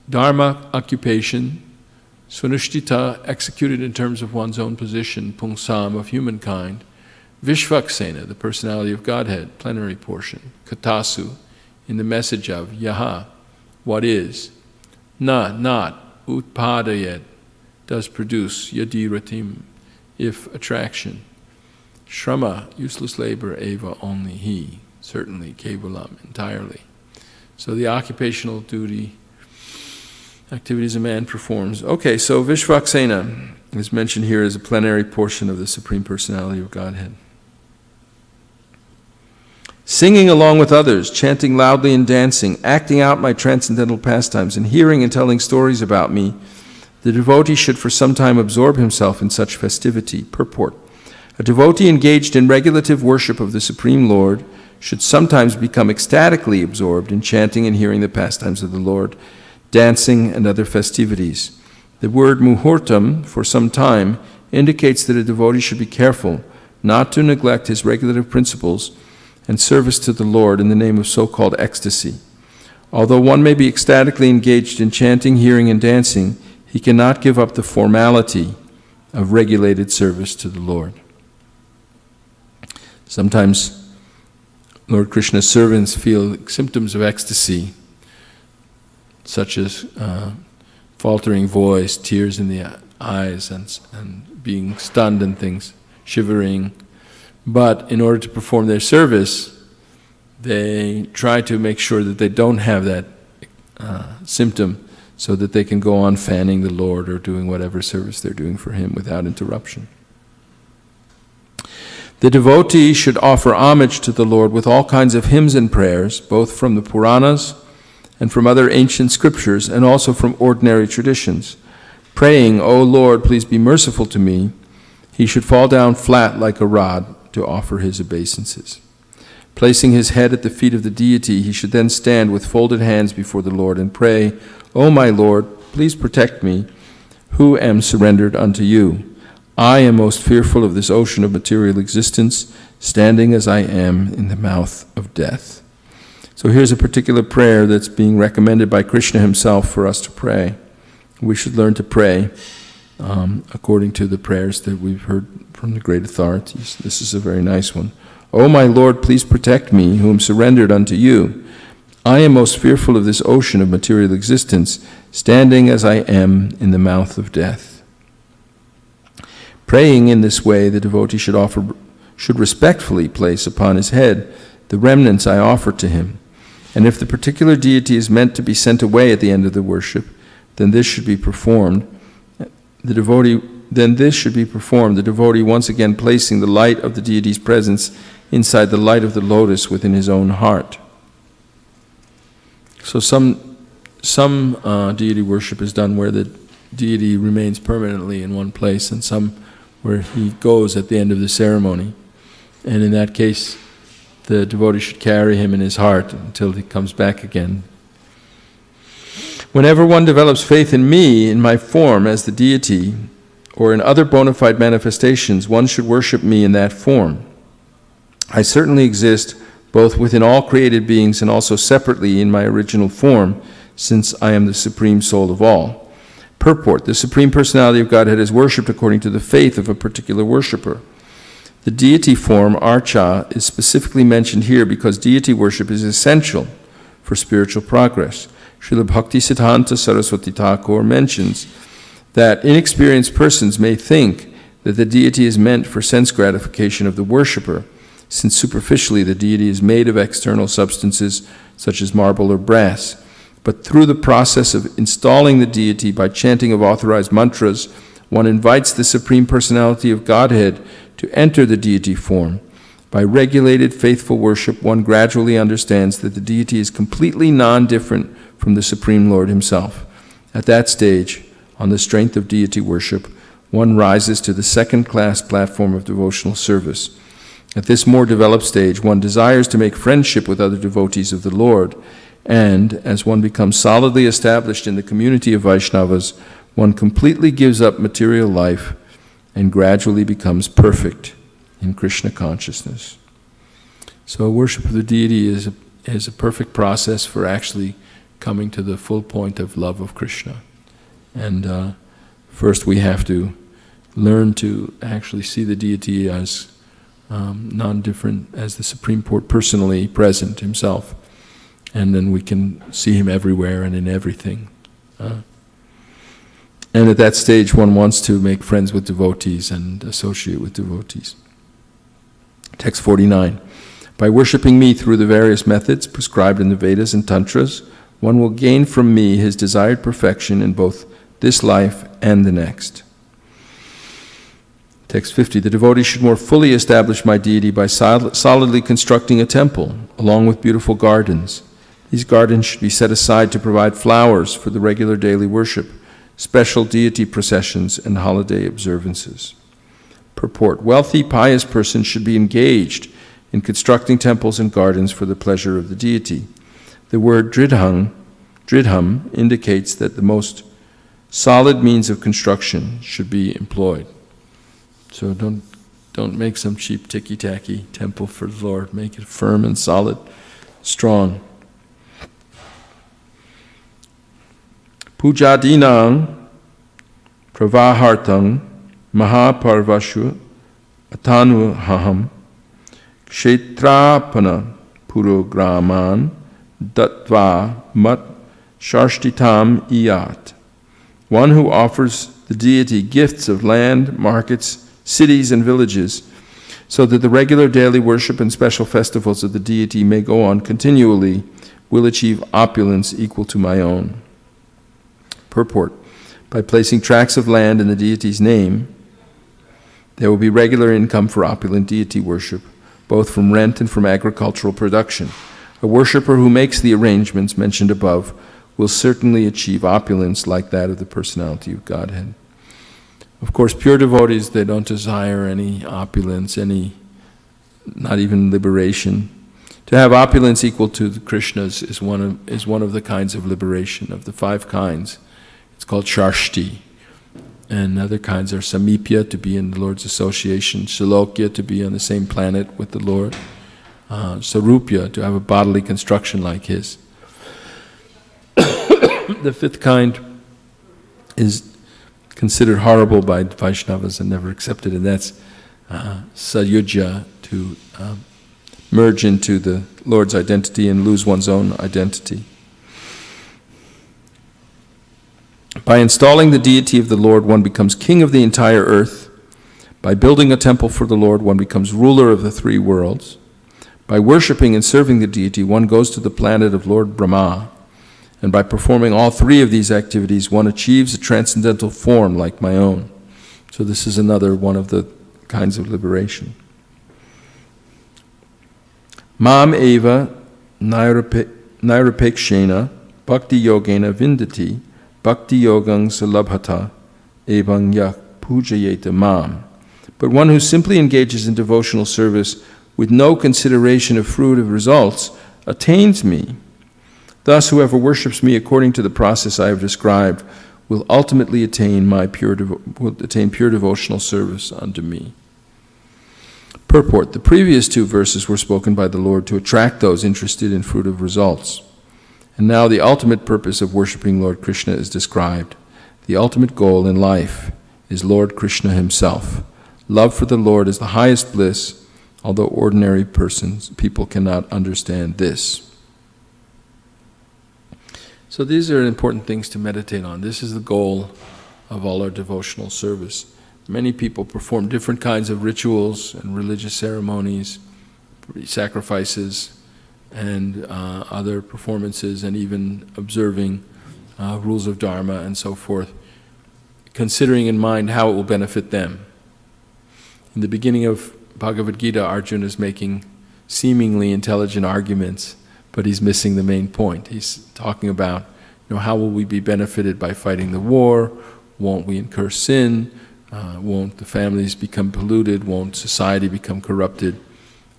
Dharma, occupation. Svanushtita, executed in terms of one's own position. Pungsam, of humankind. Vishvaksena, the personality of Godhead, plenary portion. Katasu, in the message of Yaha, what is. Not. Utpadayat, does produce. Yadiratim, if attraction. Shrama, useless labor. Eva, only he. Certainly, kevalam, entirely. So the occupational duty, activities a man performs. Okay, so Vishvaksena is mentioned here as a plenary portion of the Supreme Personality of Godhead. Singing along with others, chanting loudly and dancing, acting out my transcendental pastimes, and hearing and telling stories about me, the devotee should for some time absorb himself in such festivity. Purport. A devotee engaged in regulative worship of the Supreme Lord should sometimes become ecstatically absorbed in chanting and hearing the pastimes of the Lord, dancing, and other festivities. The word muhurtam, for some time, indicates that a devotee should be careful not to neglect his regulative principles and service to the Lord in the name of so-called ecstasy. Although one may be ecstatically engaged in chanting, hearing, and dancing, he cannot give up the formality of regulated service to the Lord. Sometimes Lord Krishna's servants feel symptoms of ecstasy, such as faltering voice, tears in the eyes, and being stunned and things, shivering. But in order to perform their service, they try to make sure that they don't have that symptom, so that they can go on fanning the Lord or doing whatever service they're doing for Him without interruption. The devotee should offer homage to the Lord with all kinds of hymns and prayers, both from the Puranas and from other ancient scriptures, and also from ordinary traditions. Praying, "O Lord, please be merciful to me," he should fall down flat like a rod to offer his obeisances. Placing his head at the feet of the deity, he should then stand with folded hands before the Lord and pray, "O my Lord, please protect me, who am surrendered unto you. I am most fearful of this ocean of material existence, standing as I am in the mouth of death." So here's a particular prayer that's being recommended by Krishna himself for us to pray. We should learn to pray according to the prayers that we've heard from the great authorities. This is a very nice one. O my Lord, please protect me, who am surrendered unto you. I am most fearful of this ocean of material existence, standing as I am in the mouth of death. Praying in this way, the devotee should respectfully place upon his head the remnants I offer to him. And if the particular deity is meant to be sent away at the end of the worship, then this should be performed. The devotee once again placing the light of the deity's presence inside the light of the lotus within his own heart. So some deity worship is done where the deity remains permanently in one place, and some where he goes at the end of the ceremony. And in that case, the devotee should carry him in his heart until he comes back again. Whenever one develops faith in me, in my form as the deity, or in other bona fide manifestations, one should worship me in that form. I certainly exist both within all created beings and also separately in my original form, since I am the Supreme Soul of all. Purport: the Supreme Personality of Godhead is worshipped according to the faith of a particular worshipper. The deity form, Archa, is specifically mentioned here because deity worship is essential for spiritual progress. Srila Bhaktisiddhanta Saraswati Thakur mentions that inexperienced persons may think that the deity is meant for sense gratification of the worshipper, since superficially the deity is made of external substances such as marble or brass. But through the process of installing the deity by chanting of authorized mantras, one invites the Supreme Personality of Godhead to enter the deity form. By regulated, faithful worship, one gradually understands that the deity is completely non-different from the Supreme Lord himself. At that stage, on the strength of deity worship, one rises to the second-class platform of devotional service. At this more developed stage, one desires to make friendship with other devotees of the Lord, and as one becomes solidly established in the community of Vaishnavas, one completely gives up material life and gradually becomes perfect in Krishna consciousness. So worship of the deity is a perfect process for actually coming to the full point of love of Krishna. And first we have to learn to actually see the deity as non-different, as the Supreme personally present himself. And then we can see him everywhere and in everything. And at that stage, one wants to make friends with devotees and associate with devotees. Text 49. By worshipping me through the various methods prescribed in the Vedas and Tantras, one will gain from me his desired perfection in both this life and the next. Text 50. The devotee should more fully establish my deity by solidly constructing a temple, along with beautiful gardens. These gardens should be set aside to provide flowers for the regular daily worship, special deity processions, and holiday observances. Purport: wealthy, pious persons should be engaged in constructing temples and gardens for the pleasure of the deity. The word dridham indicates that the most solid means of construction should be employed. So don't make some cheap ticky-tacky temple for the Lord. Make it firm and solid, strong. Pujadinang pravahartang mahaparvashu atanuhaham kshetrapana purograman dattva mat sharshtitam iyat. One who offers the deity gifts of land, markets, cities, and villages, so that the regular daily worship and special festivals of the deity may go on continually, will achieve opulence equal to my own. Purport: by placing tracts of land in the deity's name, there will be regular income for opulent deity worship, both from rent and from agricultural production. A worshipper who makes the arrangements mentioned above will certainly achieve opulence like that of the personality of Godhead. Of course, pure devotees, they don't desire any opulence, not even liberation. To have opulence equal to the Krishna's is one of the kinds of liberation, of the 5 kinds. It's called Sharshti. And other kinds are Samipya, to be in the Lord's association, Shalokya, to be on the same planet with the Lord, Sarupya, to have a bodily construction like his. The 5th kind is considered horrible by Vaishnavas and never accepted, and that's Sayujya, to merge into the Lord's identity and lose one's own identity. By installing the deity of the Lord, one becomes king of the entire earth. By building a temple for the Lord, one becomes ruler of the three worlds. By worshipping and serving the deity, one goes to the planet of Lord Brahma. And by performing all three of these activities, one achieves a transcendental form like my own. So this is another one of the kinds of liberation. Mam eva nairapekshena bhakti yogena vindati bhakti yogang salabhata evang yak pujayeta mam. But one who simply engages in devotional service with no consideration of fruitive results attains me. Thus, whoever worships me according to the process I have described will ultimately attain pure devotional service unto me. Purport. The previous two verses were spoken by the Lord to attract those interested in fruitive results. And now the ultimate purpose of worshipping Lord Krishna is described. The ultimate goal in life is Lord Krishna himself. Love for the Lord is the highest bliss, although ordinary people cannot understand this. So these are important things to meditate on. This is the goal of all our devotional service. Many people perform different kinds of rituals and religious ceremonies, sacrifices, and other performances, and even observing rules of Dharma and so forth, considering in mind how it will benefit them. In the beginning of Bhagavad Gita, Arjuna is making seemingly intelligent arguments, but he's missing the main point. He's talking about, how will we be benefited by fighting the war? Won't we incur sin? Won't the families become polluted? Won't society become corrupted?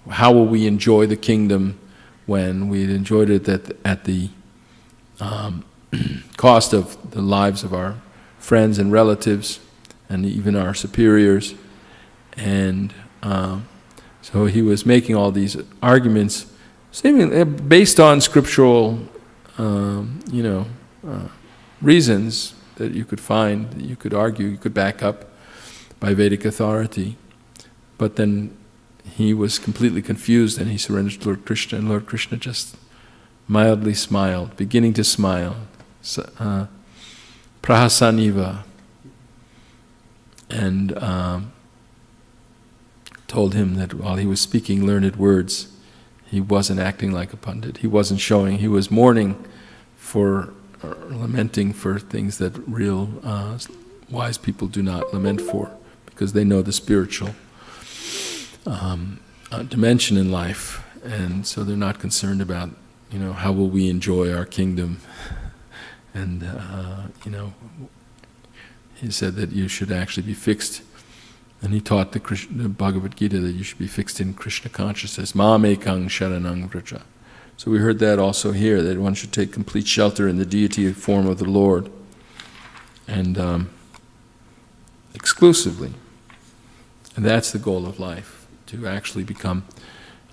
How will we enjoy the kingdom when we enjoyed it at the cost of the lives of our friends and relatives and even our superiors? And so he was making all these arguments, seemingly based on scriptural, reasons that you could find, that you could argue, you could back up by Vedic authority. But then he was completely confused and he surrendered to Lord Krishna, and Lord Krishna just mildly smiled, beginning to smile. Prahasaniva. And told him that while he was speaking learned words, he wasn't acting like a pundit. He wasn't showing, he was mourning for, or lamenting for things that real wise people do not lament for, because they know the spiritual dimension in life, and so they're not concerned about, how will we enjoy our kingdom. And, he said that you should actually be fixed, and he taught the Bhagavad Gita that you should be fixed in Krishna consciousness. Mam ekang sharanang vraja. So we heard that also here, that one should take complete shelter in the deity form of the Lord, and exclusively. And that's the goal of life, to actually become.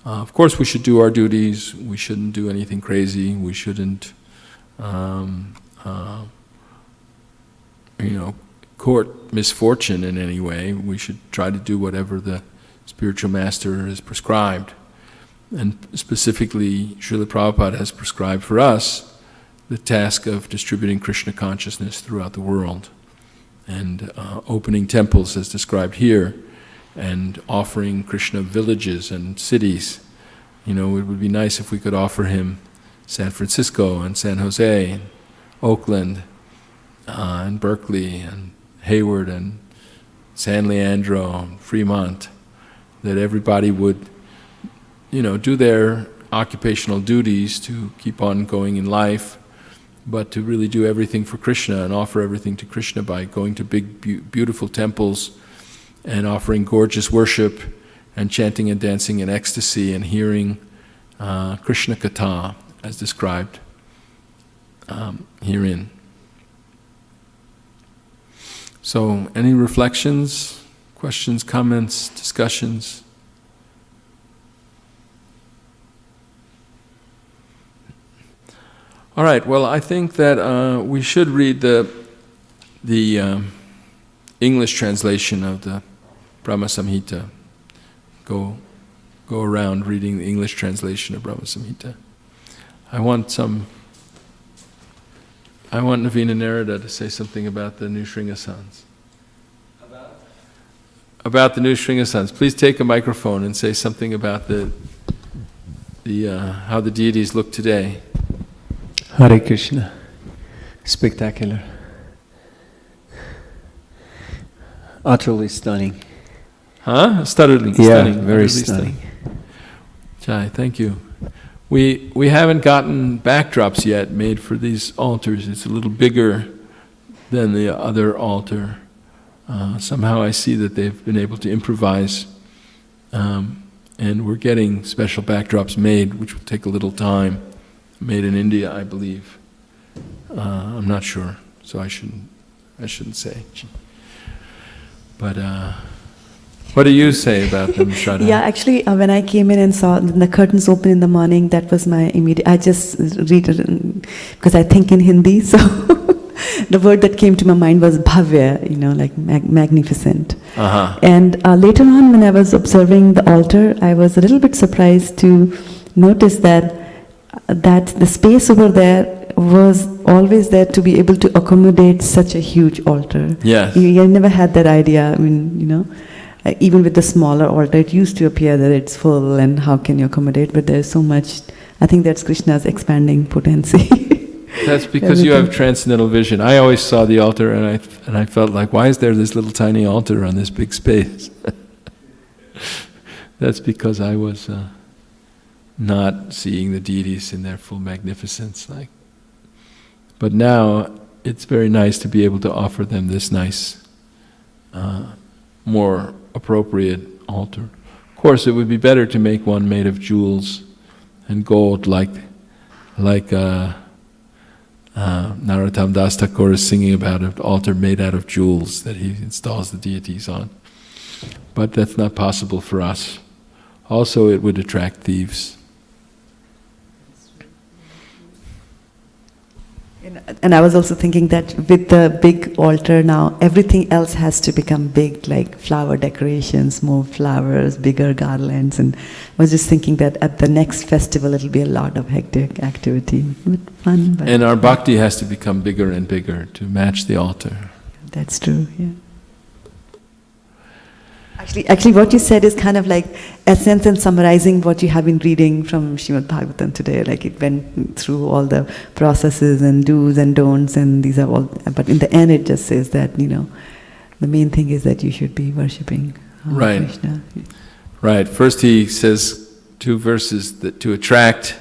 Of course, we should do our duties. We shouldn't do anything crazy. We shouldn't, court misfortune in any way. We should try to do whatever the spiritual master has prescribed. And specifically, Srila Prabhupada has prescribed for us the task of distributing Krishna consciousness throughout the world, and opening temples as described here, and offering Krishna villages and cities. It would be nice if we could offer him San Francisco and San Jose, and Oakland, and Berkeley, and Hayward, and San Leandro, and Fremont, that everybody would do their occupational duties to keep on going in life, but to really do everything for Krishna and offer everything to Krishna by going to big, beautiful temples and offering gorgeous worship and chanting and dancing in ecstasy and hearing Krishna Katha as described herein. So, any reflections, questions, comments, discussions? All right. Well, I think that we should read the English translation of the Brahma Samhita. Go go around reading the English translation of Brahma Samhita. I want Navina Narada to say something about the new Shringasans. About the new Shringasans. Please take a microphone and say something about how the deities look today. Hare Krishna. Spectacular. Utterly stunning. Huh? Stunning. Very stunning. Jai, thank you. We haven't gotten backdrops yet made for these altars. It's a little bigger than the other altar. Somehow I see that they've been able to improvise, and we're getting special backdrops made, which will take a little time. Made in India, I believe. I'm not sure, so I shouldn't say. But what do you say about them, Shraddha? Yeah, actually, when I came in and saw the curtains open in the morning, that was my immediate. I just read it because I think in Hindi, so the word that came to my mind was bhavya, like magnificent. Uh-huh. And later on, when I was observing the altar, I was a little bit surprised to notice that the space over there was always there to be able to accommodate such a huge altar. Yes. I never had that idea. I mean, even with the smaller altar, it used to appear that it's full and how can you accommodate, but there's so much. I think that's Krishna's expanding potency. That's because you have transcendental vision. I always saw the altar and I felt like, why is there this little tiny altar on this big space? That's because I was not seeing the deities in their full magnificence. But now it's very nice to be able to offer them this nice, more appropriate altar. Of course, it would be better to make one made of jewels and gold, like Narottam Das Thakur is singing about an altar made out of jewels that he installs the deities on. But that's not possible for us. Also, it would attract thieves. And I was also thinking that with the big altar now, everything else has to become big, like flower decorations, more flowers, bigger garlands. And I was just thinking that at the next festival, it'll be a lot of hectic activity, but fun. But And our bhakti has to become bigger and bigger to match the altar. that's true, yeah. Actually, what you said is kind of like essence and summarizing what you have been reading from Srimad Bhagavatam today. Like it went through all the processes and do's and don'ts, and these are all. But in the end, it just says that the main thing is that you should be worshipping Right. Krishna. Right. First, he says 2 verses that to attract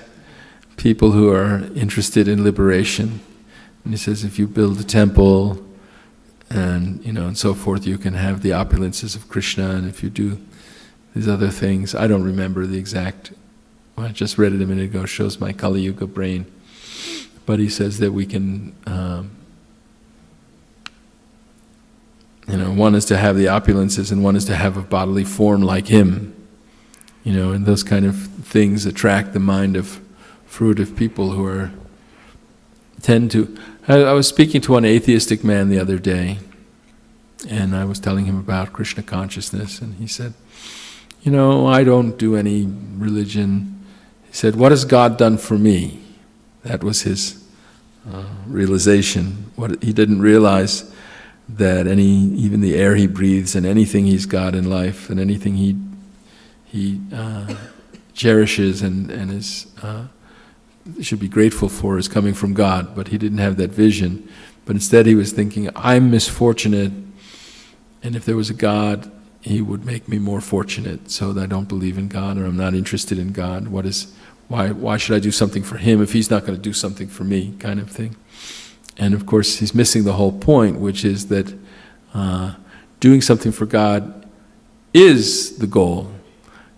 people who are interested in liberation. And he says, if you build a temple, and and so forth, you can have the opulences of Krishna, and if you do these other things, I don't remember the exact, I just read it a minute ago, shows my Kali Yuga brain, but he says that we can, one is to have the opulences and one is to have a bodily form like him, and those kind of things attract the mind of fruitive people who tend to. I was speaking to one atheistic man the other day, and I was telling him about Krishna consciousness, and he said, I don't do any religion. He said, what has God done for me? That was his realization. He didn't realize that even the air he breathes and anything he's got in life and anything he cherishes and is should be grateful for is coming from God, but he didn't have that vision. But instead he was thinking, I'm misfortunate, and if there was a God, he would make me more fortunate, so that I don't believe in God, or I'm not interested in God. Why should I do something for him if he's not going to do something for me, kind of thing. And of course he's missing the whole point, which is that doing something for God is the goal.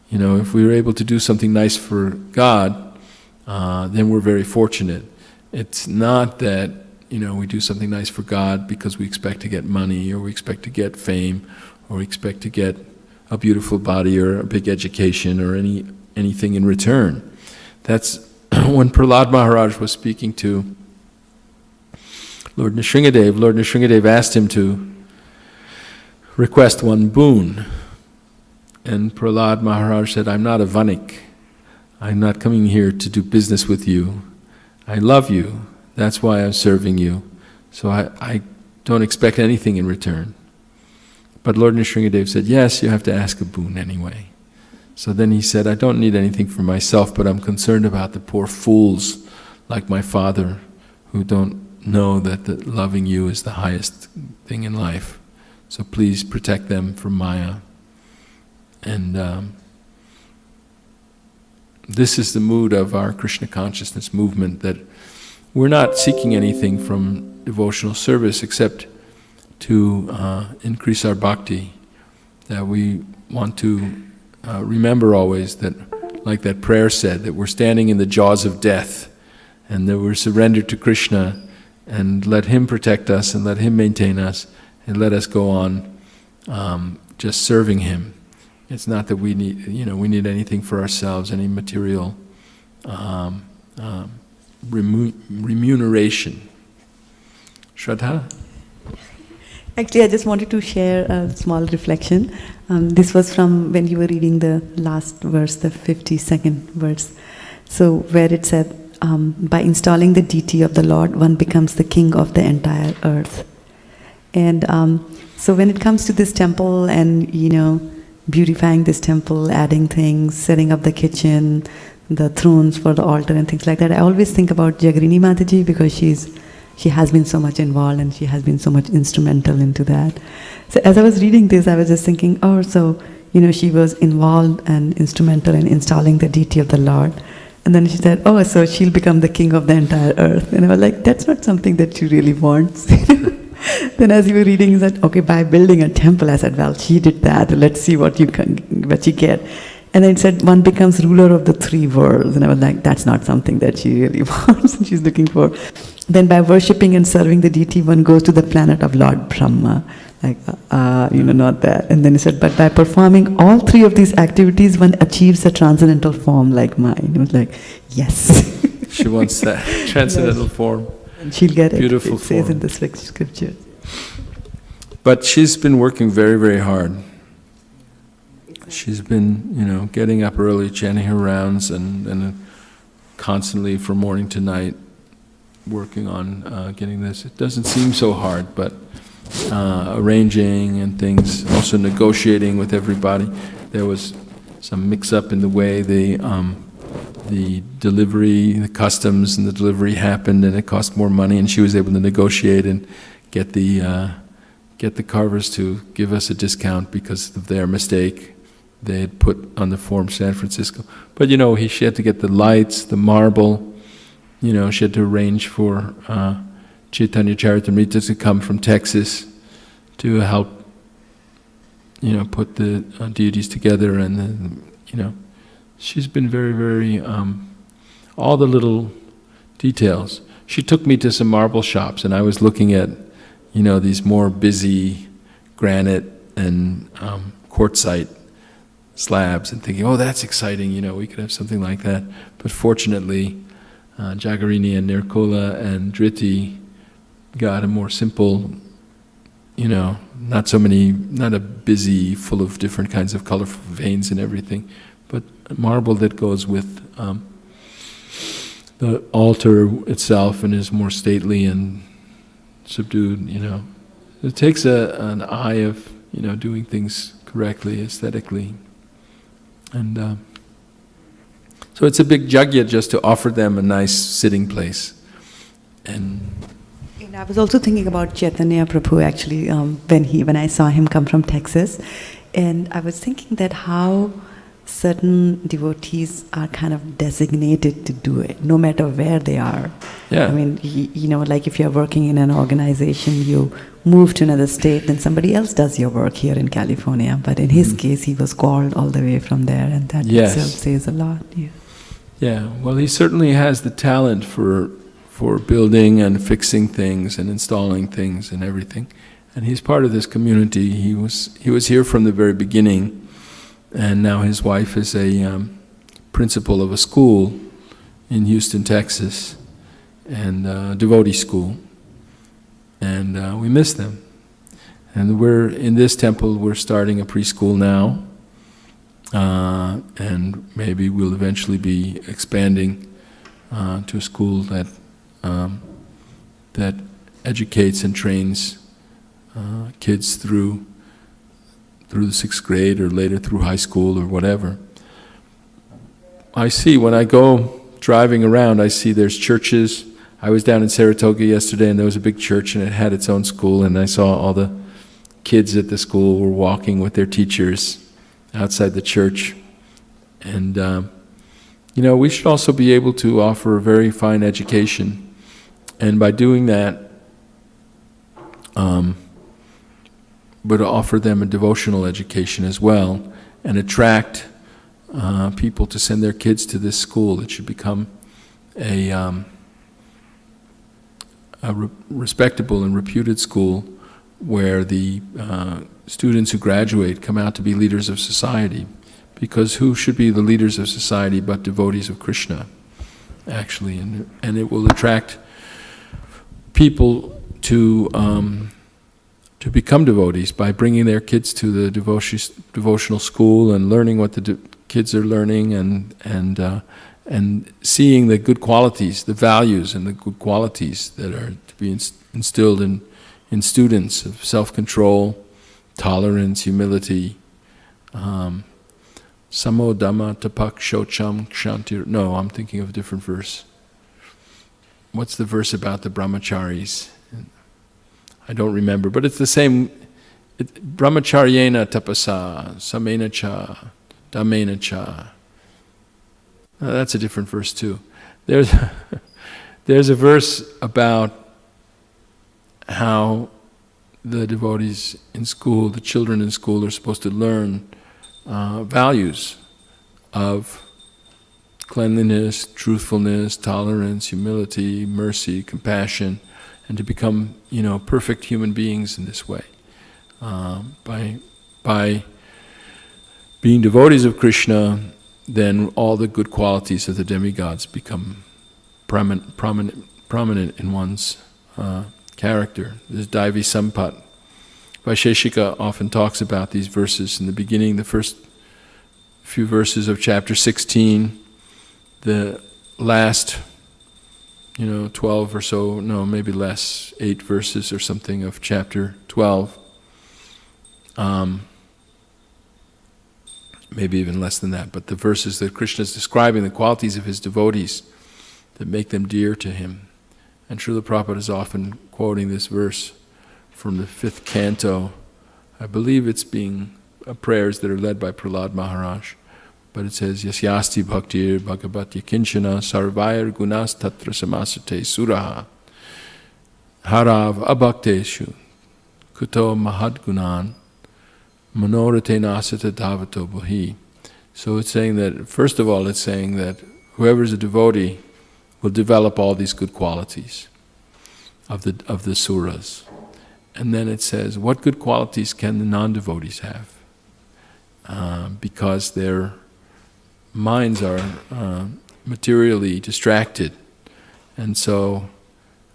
If we were able to do something nice for God, then we're very fortunate. It's not that we do something nice for God because we expect to get money, or we expect to get fame, or we expect to get a beautiful body or a big education or anything in return. That's when Prahlad Maharaj was speaking to Lord Nrsingadev asked him to request one boon. And Prahlad Maharaj said, I'm not a vanik. I'm not coming here to do business with you. I love you. That's why I'm serving you. So I don't expect anything in return. But Lord Nrsingadev said, yes, you have to ask a boon anyway. So then he said, I don't need anything for myself, but I'm concerned about the poor fools like my father who don't know that loving you is the highest thing in life. So please protect them from Maya. And this is the mood of our Krishna consciousness movement, that we're not seeking anything from devotional service except to increase our bhakti. That we want to remember always that, like that prayer said, that we're standing in the jaws of death and that we're surrendered to Krishna, and let Him protect us and let Him maintain us and let us go on just serving Him. It's not that we need anything for ourselves, any material remuneration. Shraddha? Actually, I just wanted to share a small reflection. This was from when you were reading the last verse, the 52nd verse. So where it said, by installing the deity of the Lord, one becomes the king of the entire earth. And so when it comes to this temple and, beautifying this temple, adding things, setting up the kitchen, the thrones for the altar and things like that, I always think about Jagarini Mataji, because she has been so much involved and she has been so much instrumental into that. So as I was reading this, I was just thinking, she was involved and instrumental in installing the deity of the Lord. And then she said, so she'll become the king of the entire earth. And I was like, that's not something that she really wants. Then as you were reading, he said, okay, by building a temple, I said, well, she did that, let's see what you get. And then it said, one becomes ruler of the three worlds. And I was like, that's not something that she really wants and she's looking for. Then by worshipping and serving the deity, one goes to the planet of Lord Brahma. Like, not that. And then he said, but by performing all three of these activities, one achieves a transcendental form like mine. It was like, yes. She wants that transcendental form. And she'll get Beautiful it. It says form. in the scripture. But she's been working very, very hard. She's been, getting up early, chanting her rounds, and constantly from morning to night working on getting this. It doesn't seem so hard, but arranging and things, also negotiating with everybody. There was some mix-up in the way the delivery, the customs and the delivery happened, and it cost more money, and she was able to negotiate and get the carvers to give us a discount because of their mistake they had put on the form San Francisco. But she had to get the lights, the marble, she had to arrange for Chaitanya Charitamrita to come from Texas to help, put the deities together, and then, she's been very, very, all the little details. She took me to some marble shops, and I was looking at, these more busy granite and quartzite slabs and thinking, that's exciting, we could have something like that. But fortunately, Jagarini and Nirkola and Dhriti got a more simple, not a busy, full of different kinds of colorful veins and everything, but marble that goes with the altar itself and is more stately and subdued, It takes an eye of, doing things correctly, aesthetically. And so it's a big yajna just to offer them a nice sitting place. And I was also thinking about Chaitanya Prabhu actually when I saw him come from Texas, and I was thinking that how certain devotees are kind of designated to do it, no matter where they are. Yeah. I mean, like if you're working in an organization, you move to another state, then somebody else does your work here in California. But in his case, he was called all the way from there, and that itself says a lot. Yeah. Yeah. Well, he certainly has the talent for building and fixing things and installing things and everything. And he's part of this community. He was here from the very beginning. And now his wife is a principal of a school in Houston, Texas, and a devotee school. And we miss them. And we're in this temple, we're starting a preschool now. and maybe we'll eventually be expanding to a school that that educates and trains kids through the 6th grade or later through high school or whatever. I see, when I go driving around, I see there's churches. I was down in Saratoga yesterday and there was a big church and it had its own school, and I saw all the kids at the school were walking with their teachers outside the church. And we should also be able to offer a very fine education, and by doing that, but offer them a devotional education as well, and attract people to send their kids to this school. It should become a respectable and reputed school where the students who graduate come out to be leaders of society. Because who should be the leaders of society but devotees of Krishna, actually? And it will attract people to become devotees by bringing their kids to the devotional school and learning what the kids are learning, and seeing the good qualities, the values and the good qualities that are to be instilled in students of self-control, tolerance, humility, Samo Dhamma Tapak Shocham Kshantir. No, I'm thinking of a different verse. What's the verse about the brahmacharis? I don't remember, but it's the same. Brahmacharyena tapasa, samena cha, dhammena cha. That's a different verse too. There's a verse about how the devotees in school, the children in school, are supposed to learn values of cleanliness, truthfulness, tolerance, humility, mercy, compassion, and to become, perfect human beings in this way. By being devotees of Krishna, then all the good qualities of the demigods become prominent in one's character. There's Daivi Sampat. Vaisheshika often talks about these verses in the beginning, the first few verses of chapter 16, the last 12 or so, no, maybe less, 8 verses or something of chapter 12. Maybe even less than that, but the verses that Krishna is describing the qualities of his devotees that make them dear to him. And Srila Prabhupada is often quoting this verse from the 5th canto. I believe it's being prayers that are led by Prahlad Maharaj. But it says, Yasyasti bhaktir bhagavatya kinchana sarvair gunas tatra samasate suraha harav abhakteshu kuto mahadgunan manorate nasata dhavato buhi. So it's saying that, first of all, it's saying that whoever is a devotee will develop all these good qualities of the suras. And then it says, what good qualities can the non-devotees have? Because their minds are materially distracted, and so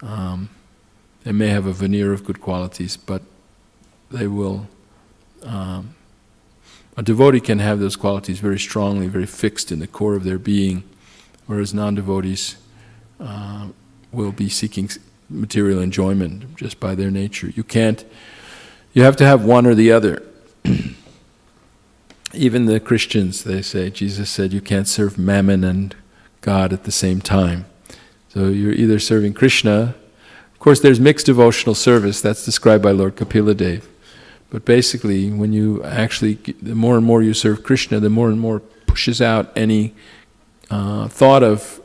they may have a veneer of good qualities, but they will. A devotee can have those qualities very strongly, very fixed in the core of their being, whereas non-devotees will be seeking material enjoyment just by their nature. You have to have one or the other. Even the Christians, they say, Jesus said you can't serve Mammon and God at the same time. So you're either serving Krishna. Of course, there's mixed devotional service, that's described by Lord Kapila Dev. But basically, when you actually, the more and more you serve Krishna, the more and more pushes out any thought of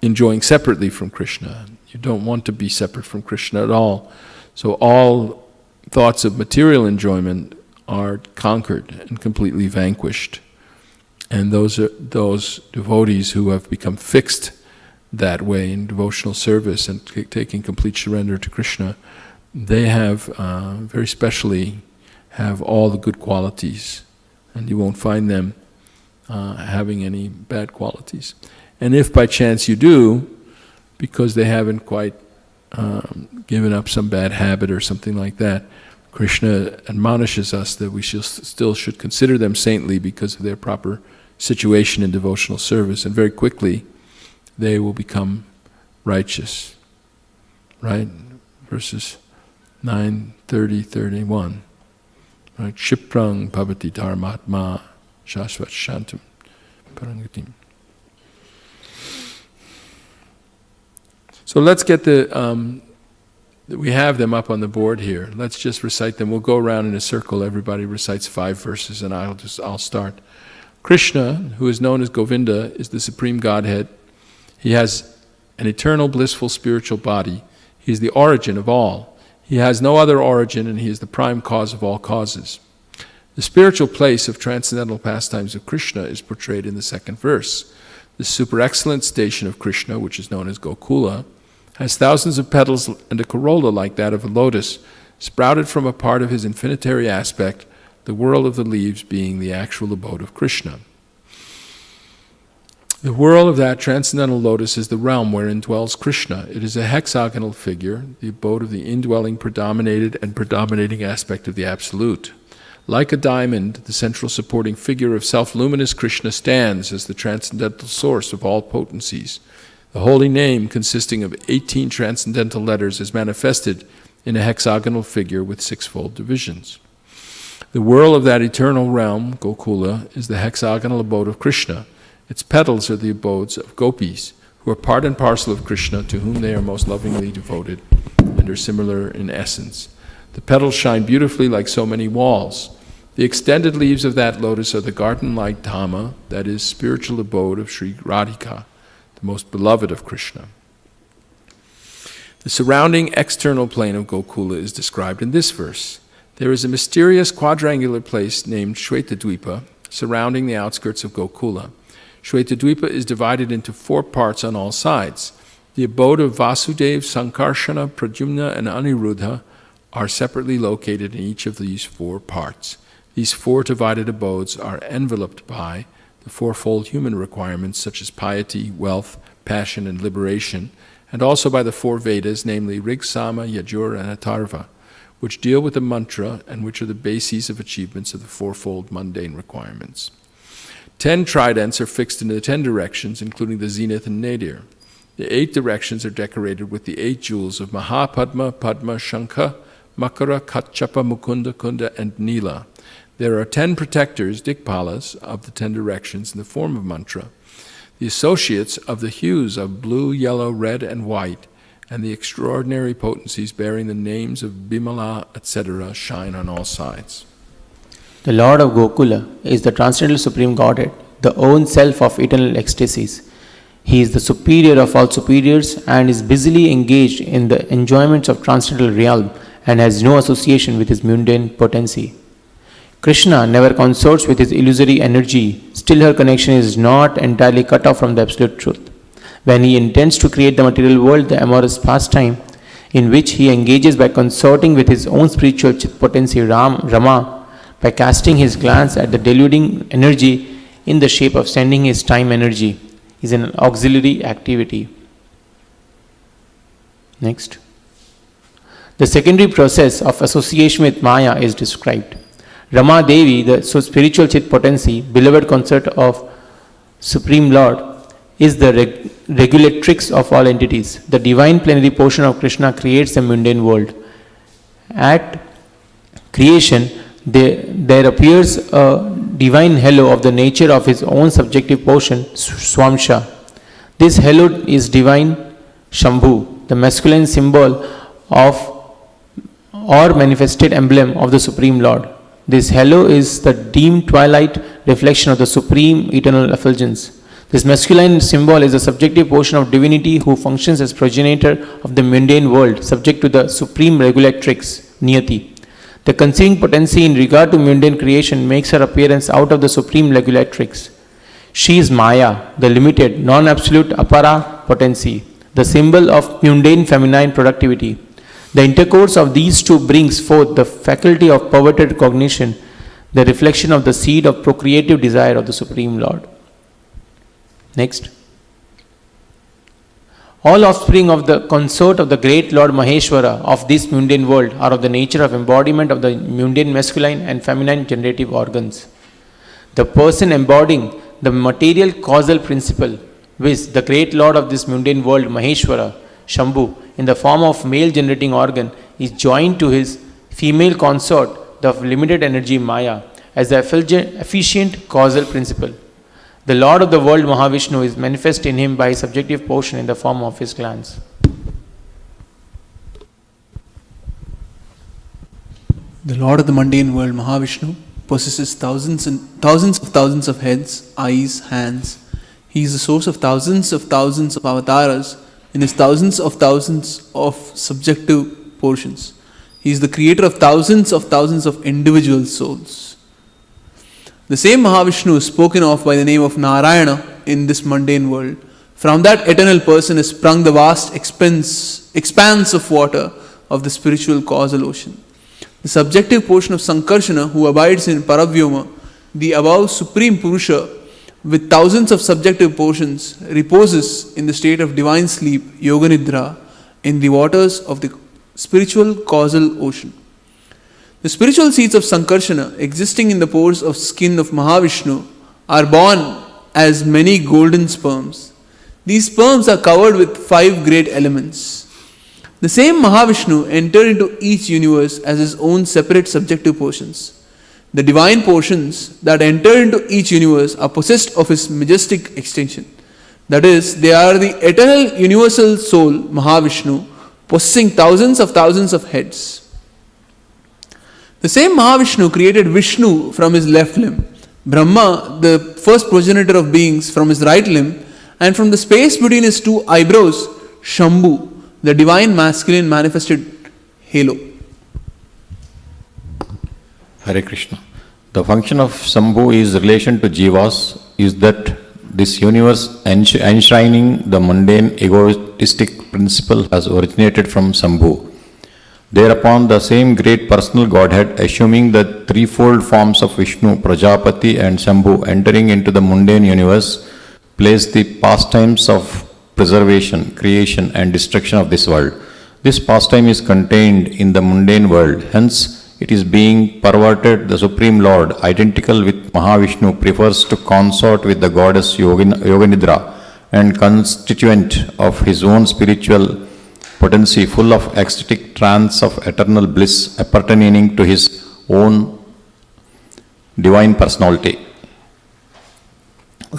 enjoying separately from Krishna. You don't want to be separate from Krishna at all. So all thoughts of material enjoyment are conquered and completely vanquished. And those devotees who have become fixed that way in devotional service and taking complete surrender to Krishna, they have very specially have all the good qualities, and you won't find them having any bad qualities. And if by chance you do, because they haven't quite given up some bad habit or something like that, Krishna admonishes us that we still should consider them saintly because of their proper situation in devotional service, and very quickly they will become righteous. Right? Verses 9, 30, 31. Right? Kshiprang bhavati dharmatma shashvat shantam parangatim. So let's get we have them up on the board here. Let's just recite them. We'll go around in a circle. Everybody recites 5 verses, and I'll start. Krishna, who is known as Govinda, is the Supreme Godhead. He has an eternal, blissful spiritual body. He is the origin of all. He has no other origin, and he is the prime cause of all causes. The spiritual place of transcendental pastimes of Krishna is portrayed in the 2nd verse. The super excellent station of Krishna, which is known as Gokula, has thousands of petals and a corolla like that of a lotus, sprouted from a part of his infinitary aspect, the world of the leaves being the actual abode of Krishna. The whirl of that transcendental lotus is the realm wherein dwells Krishna. It is a hexagonal figure, the abode of the indwelling, predominated, and predominating aspect of the Absolute. Like a diamond, the central supporting figure of self-luminous Krishna stands as the transcendental source of all potencies. The holy name, consisting of 18 transcendental letters, is manifested in a hexagonal figure with 6-fold divisions. The whirl of that eternal realm, Gokula, is the hexagonal abode of Krishna. Its petals are the abodes of gopis, who are part and parcel of Krishna, to whom they are most lovingly devoted and are similar in essence. The petals shine beautifully like so many walls. The extended leaves of that lotus are the garden-like Dhamma, that is, spiritual abode of Sri Radhika, the most beloved of Krishna. The surrounding external plane of Gokula is described in this verse. There is a mysterious quadrangular place named Shvetadvipa surrounding the outskirts of Gokula. Shvetadvipa is divided into 4 parts on all sides. The abode of Vasudeva, Sankarshana, Pradyumna, and Aniruddha are separately located in each of these 4 parts. These 4 divided abodes are enveloped by the 4-fold human requirements such as piety, wealth, passion, and liberation, and also by the 4 Vedas, namely Rig, Sama, Yajur, and Atharva, which deal with the mantra and which are the bases of achievements of the 4-fold mundane requirements. 10 tridents are fixed in the 10 directions, including the zenith and nadir. The 8 directions are decorated with the 8 jewels of Mahapadma, Padma, Shankha, Makara, Katchapa, Mukunda, Kunda, and Nila. There are 10 protectors, Dikpalas, of the 10 directions in the form of mantra, the associates of the hues of blue, yellow, red, and white, and the extraordinary potencies bearing the names of Bimala, etc., shine on all sides. The Lord of Gokula is the transcendental Supreme Godhead, the own self of eternal ecstasies. He is the superior of all superiors and is busily engaged in the enjoyments of transcendental realm and has no association with his mundane potency. Krishna never consorts with his illusory energy, still her connection is not entirely cut off from the absolute truth. When he intends to create the material world, the amorous pastime, in which he engages by consorting with his own spiritual potency Rama, by casting his glance at the deluding energy in the shape of sending his time energy, is an auxiliary activity. Next. The secondary process of association with Maya is described. Rama Devi, the spiritual chit potency, beloved consort of Supreme Lord, is the regulatrix of all entities. The divine plenary portion of Krishna creates the mundane world. At creation, there appears a divine halo of the nature of his own subjective portion, Swamsha. This halo is divine Shambhu, the masculine symbol of or manifested emblem of the Supreme Lord. This halo is the dim twilight reflection of the supreme eternal effulgence. This masculine symbol is the subjective portion of divinity who functions as progenitor of the mundane world, subject to the supreme regulatrix, Niyati. The conceiving potency in regard to mundane creation makes her appearance out of the supreme regulatrix. She is Maya, the limited, non-absolute apara potency, the symbol of mundane feminine productivity. The intercourse of these two brings forth the faculty of perverted cognition, the reflection of the seed of procreative desire of the Supreme Lord. Next. All offspring of the consort of the great Lord Maheshwara of this mundane world are of the nature of embodiment of the mundane masculine and feminine generative organs. The person embodying the material causal principle, which the great Lord of this mundane world Maheshwara, Shambhu, in the form of male generating organ, is joined to his female consort, the limited energy Maya, as the efficient causal principle. The Lord of the world Mahavishnu is manifest in him by his subjective portion in the form of his glands. The Lord of the mundane world Mahavishnu possesses thousands of heads, eyes, hands. He is the source of thousands of avatars in his thousands of subjective portions. He is the creator of thousands of individual souls. The same Mahavishnu is spoken of by the name of Narayana in this mundane world. From that eternal person is sprung the vast expanse of water of the spiritual causal ocean. The subjective portion of Sankarshana, who abides in Paravyoma, the above supreme Purusha, with thousands of subjective portions, reposes in the state of divine sleep, Yoga Nidra, in the waters of the spiritual causal ocean. The spiritual seeds of Sankarshana, existing in the pores of skin of Mahavishnu, are born as many golden sperms. These sperms are covered with 5 great elements. The same Mahavishnu entered into each universe as his own separate subjective portions. The divine portions that enter into each universe are possessed of his majestic extension. That is, they are the eternal universal soul, Mahavishnu, possessing thousands of heads. The same Mahavishnu created Vishnu from his left limb, Brahma, the first progenitor of beings, from his right limb, and from the space between his 2 eyebrows, Shambhu, the divine masculine manifested halo. Hare Krishna. The function of Shambhu is relation to Jivas is that this universe enshrining the mundane egoistic principle has originated from Shambhu. Thereupon the same great personal Godhead, assuming the threefold forms of Vishnu, Prajapati and Shambhu, entering into the mundane universe, placed the pastimes of preservation, creation and destruction of this world. This pastime is contained in the mundane world, hence it is being perverted. The Supreme Lord, identical with Mahavishnu, prefers to consort with the goddess Yoganidra and constituent of his own spiritual potency, full of ecstatic trance of eternal bliss appertaining to his own divine personality.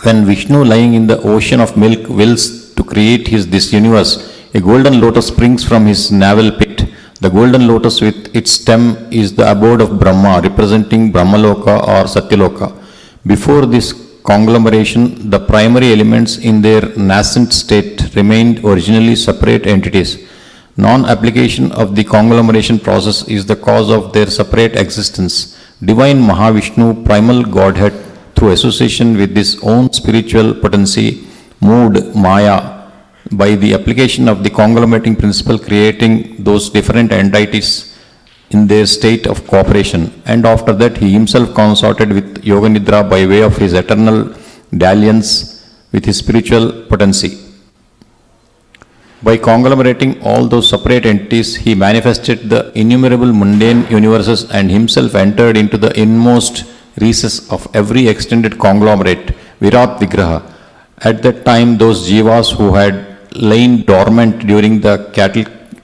When Vishnu, lying in the ocean of milk, wills to create this universe, a golden lotus springs from his navel pit. The golden lotus with its stem is the abode of Brahma, representing Brahmaloka or Satyaloka. Before this conglomeration, the primary elements in their nascent state remained originally separate entities. Non-application of the conglomeration process is the cause of their separate existence. Divine Mahavishnu, primal Godhead, through association with his own spiritual potency, moved Maya by the application of the conglomerating principle, creating those different entities in their state of cooperation, and after that he himself consorted with Yoganidra by way of his eternal dalliance with his spiritual potency. By conglomerating all those separate entities, he manifested the innumerable mundane universes and himself entered into the inmost recess of every extended conglomerate, Virat Vigraha. At that time, those jivas who had lain dormant during the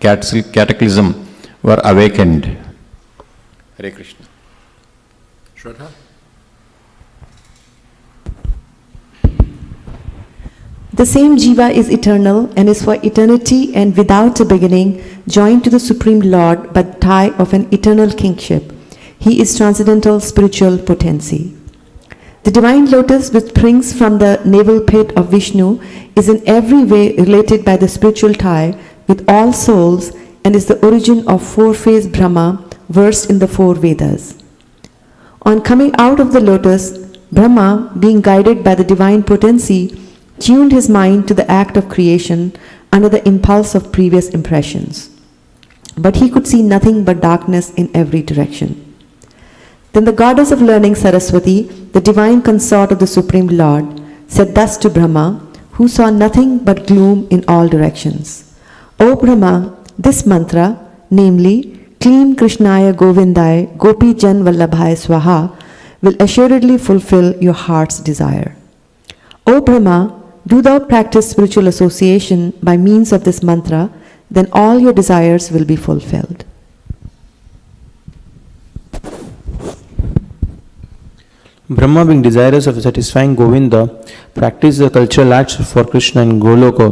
cataclysm were awakened. Hare Krishna. Shraddha? The same Jiva is eternal and is for eternity and without a beginning, joined to the Supreme Lord by the tie of an eternal kingship. He is transcendental spiritual potency. The divine lotus which springs from the navel pit of Vishnu is in every way related by the spiritual tie with all souls and is the origin of four-phase Brahma versed in the 4 Vedas. On coming out of the lotus, Brahma, being guided by the divine potency, tuned his mind to the act of creation under the impulse of previous impressions. But he could see nothing but darkness in every direction. Then the goddess of learning Saraswati, the divine consort of the Supreme Lord, said thus to Brahma, who saw nothing but gloom in all directions. O Brahma, this mantra, namely, Klim Krishnaya Govindaya Gopi Jan Vallabhaya Swaha, will assuredly fulfill your heart's desire. O Brahma, do thou practice spiritual association by means of this mantra, then all your desires will be fulfilled. Brahma, being desirous of satisfying Govinda, practiced the cultural acts for Krishna in Goloka,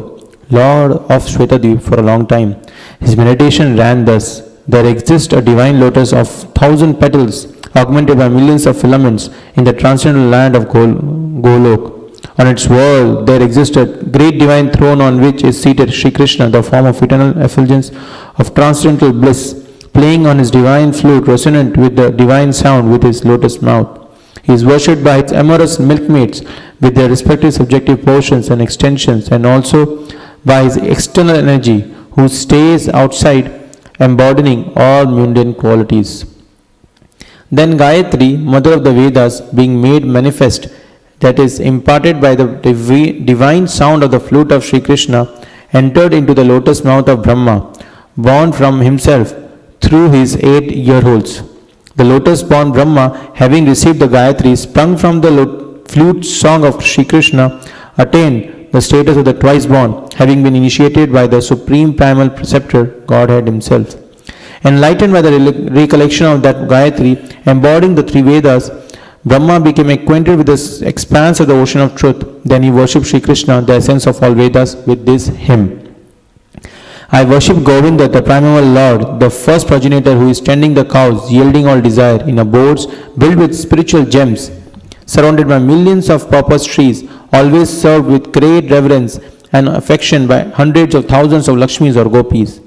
Lord of Shvetadvip, for a long time. His meditation ran thus: there exists a divine lotus of 1,000 petals, augmented by millions of filaments, in the transcendental land of Golok. On its wall there exists a great divine throne on which is seated Sri Krishna, the form of eternal effulgence of transcendental bliss, playing on his divine flute resonant with the divine sound with his lotus mouth. He is worshipped by its amorous milkmaids with their respective subjective portions and extensions, and also by his external energy, who stays outside, embodying all mundane qualities. Then Gayatri, mother of the Vedas, being made manifest, that is, imparted by the divine sound of the flute of Sri Krishna, entered into the lotus mouth of Brahma, born from himself through his 8 ear holes. The lotus-born Brahma, having received the Gayatri sprung from the flute song of Sri Krishna, attained the status of the twice-born, having been initiated by the supreme primal preceptor, Godhead himself. Enlightened by the recollection of that Gayatri, embodying the 3 Vedas, Brahma became acquainted with the expanse of the ocean of truth. Then he worshipped Sri Krishna, the essence of all Vedas, with this hymn: I worship Govinda, the primeval Lord, the first progenitor who is tending the cows, yielding all desire, in abodes built with spiritual gems, surrounded by millions of purpose trees, always served with great reverence and affection by hundreds of thousands of Lakshmis or Gopis.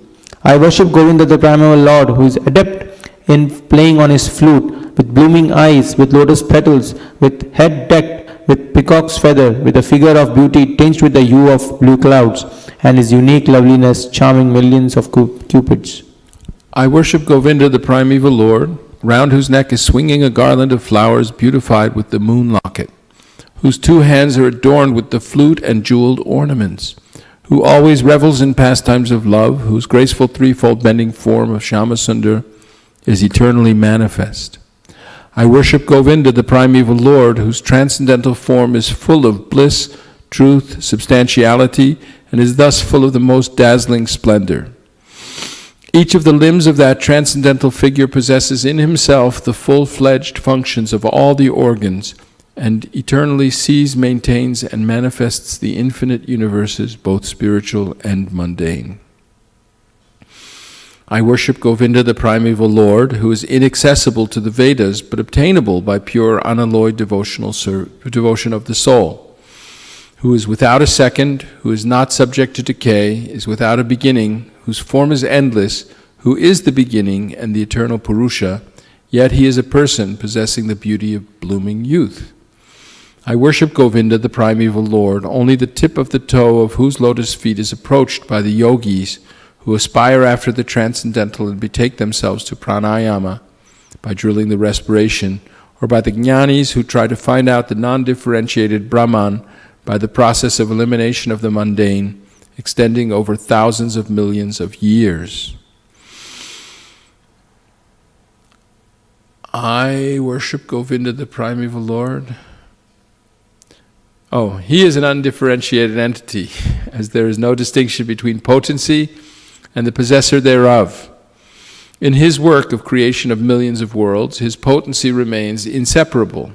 I worship Govinda, the primeval Lord, who is adept in playing on his flute, with blooming eyes, with lotus petals, with head decked with peacock's feather, with a figure of beauty tinged with the hue of blue clouds, and his unique loveliness charming millions of cupids. I worship Govinda, the primeval Lord, round whose neck is swinging a garland of flowers beautified with the moon locket, whose 2 hands are adorned with the flute and jeweled ornaments, who always revels in pastimes of love, whose graceful threefold bending form of Shyamasundar is eternally manifest. I worship Govinda, the primeval Lord, whose transcendental form is full of bliss, truth, substantiality, and is thus full of the most dazzling splendor. Each of the limbs of that transcendental figure possesses in himself the full-fledged functions of all the organs, and eternally sees, maintains, and manifests the infinite universes, both spiritual and mundane. I worship Govinda, the primeval Lord, who is inaccessible to the Vedas, but obtainable by pure, unalloyed devotion of the soul, who is without a second, who is not subject to decay, is without a beginning, whose form is endless, who is the beginning and the eternal Purusha, yet he is a person possessing the beauty of blooming youth. I worship Govinda, the primeval Lord, only the tip of the toe of whose lotus feet is approached by the yogis, who aspire after the transcendental and betake themselves to pranayama by drilling the respiration, or by the jnanis who try to find out the non-differentiated Brahman by the process of elimination of the mundane, extending over thousands of millions of years. I worship Govinda, the primeval Lord. Oh, he is an undifferentiated entity, as there is no distinction between potency and the possessor thereof. In his work of creation of millions of worlds, his potency remains inseparable.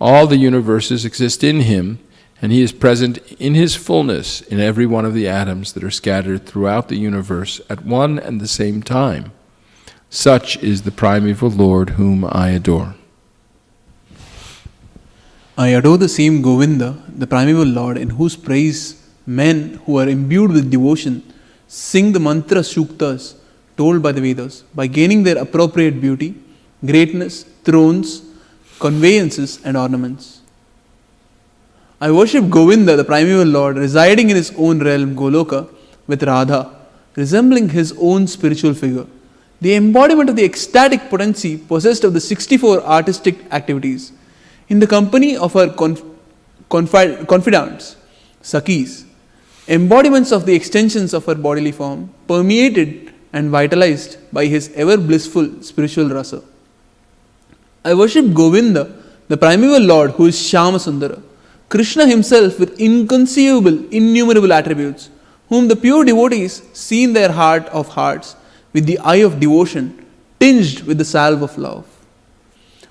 All the universes exist in him, and he is present in his fullness in every one of the atoms that are scattered throughout the universe at one and the same time. Such is the primeval Lord whom I adore. I adore the same Govinda, the primeval Lord, in whose praise men who are imbued with devotion sing the mantra suktas told by the Vedas, by gaining their appropriate beauty, greatness, thrones, conveyances and ornaments. I worship Govinda, the primeval Lord, residing in his own realm, Goloka, with Radha, resembling his own spiritual figure, the embodiment of the ecstatic potency possessed of the 64 artistic activities, in the company of her confidants, Sakis, embodiments of the extensions of her bodily form, permeated and vitalized by his ever blissful spiritual rasa. I worship Govinda, the primeval Lord who is Shyama Sundara, Krishna himself with inconceivable, innumerable attributes, whom the pure devotees see in their heart of hearts with the eye of devotion, tinged with the salve of love.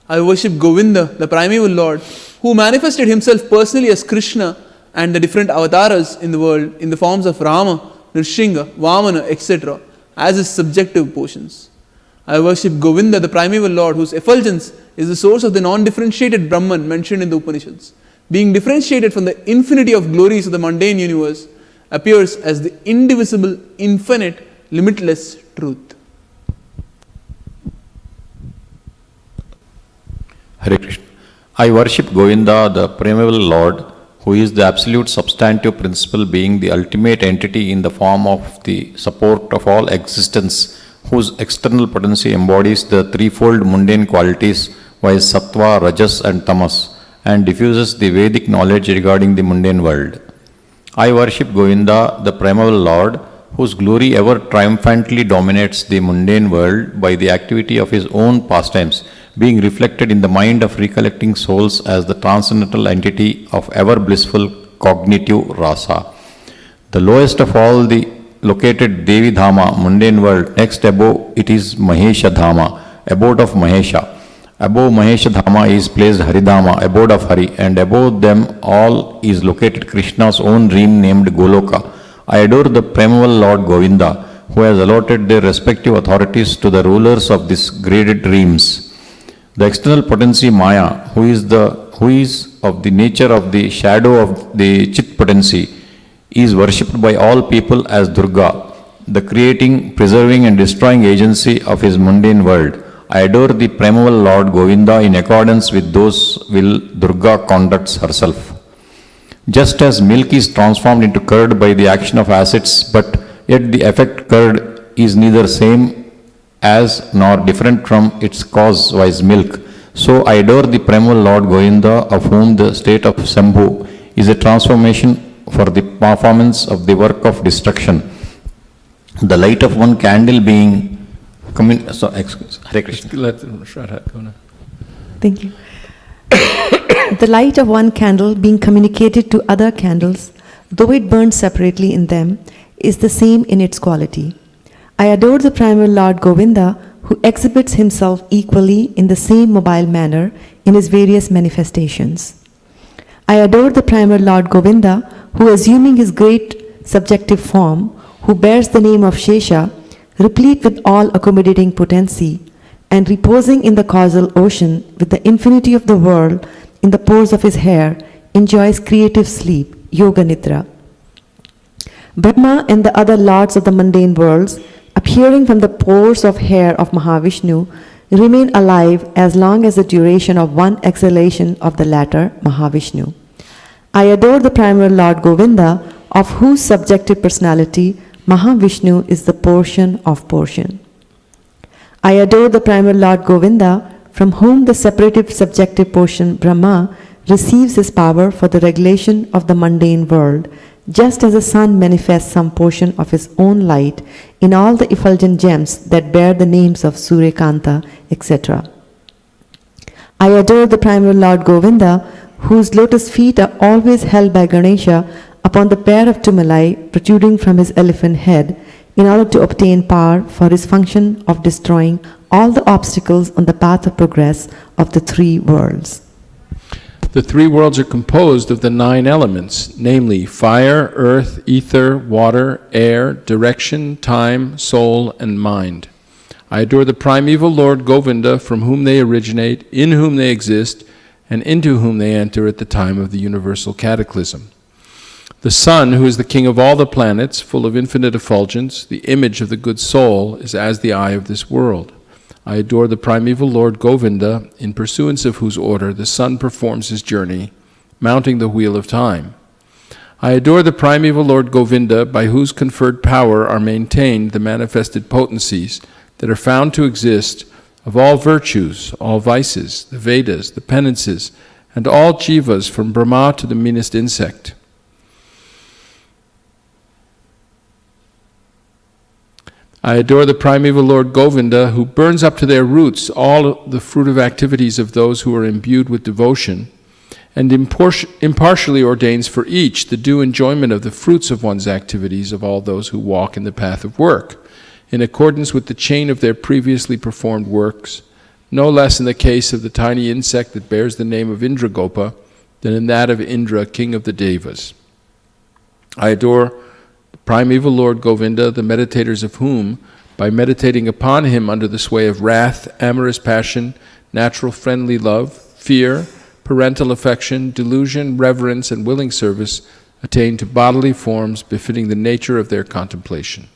I worship Govinda, the primeval Lord, who manifested himself personally as Krishna and the different avatars in the world in the forms of Rama, Nrsimha, Vamana, etc., as his subjective portions. I worship Govinda, the primeval Lord, whose effulgence is the source of the non-differentiated Brahman mentioned in the Upanishads. Being differentiated from the infinity of glories of the mundane universe, appears as the indivisible, infinite, limitless truth. Hare Krishna. I worship Govinda, the primeval Lord, who is the absolute substantive principle, being the ultimate entity in the form of the support of all existence, whose external potency embodies the threefold mundane qualities, viz. Sattva, Rajas and Tamas, and diffuses the Vedic knowledge regarding the mundane world. I worship Govinda, the primeval Lord, whose glory ever triumphantly dominates the mundane world by the activity of his own pastimes, being reflected in the mind of recollecting souls as the transcendental entity of ever blissful cognitive rasa. The lowest of all the located Devi Dhama, mundane world, next above it is Mahesha Dhama, abode of Mahesha. Above Mahesha Dhama is placed Haridhama, abode of Hari, and above them all is located Krishna's own dream named Goloka. I adore the primeval Lord Govinda, who has allotted their respective authorities to the rulers of these graded dreams. The external potency Maya, who is of the nature of the shadow of the Chit potency, is worshipped by all people as Durga, the creating, preserving and destroying agency of his mundane world. I adore the primeval Lord Govinda in accordance with those will Durga conducts herself. Just as milk is transformed into curd by the action of acids, but yet the effect curd is neither same as nor different from its cause, viz. Milk, so I adore the primeval Lord Govinda, of whom the state of Sambhu is a transformation for the performance of the work of destruction. The light of one candle being Hare Krishna. Let Shraddha go now. Thank you. The light of one candle being communicated to other candles, though it burns separately in them, is the same in its quality. I adore the primeval Lord Govinda, who exhibits himself equally in the same mobile manner in his various manifestations. I adore the primeval Lord Govinda, who, assuming his great subjective form, who bears the name of Shesha, replete with all accommodating potency, and reposing in the causal ocean with the infinity of the world in the pores of his hair, enjoys creative sleep, Yoga Nidra. Brahma and the other lords of the mundane worlds, appearing from the pores of hair of Mahavishnu, remain alive as long as the duration of one exhalation of the latter, Mahavishnu. I adore the primeval Lord Govinda, of whose subjective personality Mahavishnu is the portion of portion. I adore the primeval Lord Govinda, from whom the separative subjective portion Brahma receives his power for the regulation of the mundane world, just as the sun manifests some portion of his own light in all the effulgent gems that bear the names of Suryakanta, etc. I adore the primeval Lord Govinda, whose lotus feet are always held by Ganesha upon the pair of tumalai protruding from his elephant head, in order to obtain power for his function of destroying all the obstacles on the path of progress of the three worlds. The three worlds are composed of the 9 elements, namely fire, earth, ether, water, air, direction, time, soul, and mind. I adore the primeval Lord Govinda, from whom they originate, in whom they exist, and into whom they enter at the time of the universal cataclysm. The sun, who is the king of all the planets, full of infinite effulgence, the image of the good soul, is as the eye of this world. I adore the primeval Lord Govinda, in pursuance of whose order the sun performs his journey, mounting the wheel of time. I adore the primeval Lord Govinda, by whose conferred power are maintained the manifested potencies that are found to exist of all virtues, all vices, the Vedas, the penances, and all jivas from Brahma to the meanest insect. I adore the primeval Lord Govinda, who burns up to their roots all the fruitive activities of those who are imbued with devotion, and impartially ordains for each the due enjoyment of the fruits of one's activities of all those who walk in the path of work, in accordance with the chain of their previously performed works, no less in the case of the tiny insect that bears the name of Indragopa than in that of Indra, king of the Devas. I adore the primeval Lord Govinda, the meditators of whom, by meditating upon him under the sway of wrath, amorous passion, natural friendly love, fear, parental affection, delusion, reverence, and willing service, attain to bodily forms befitting the nature of their contemplation.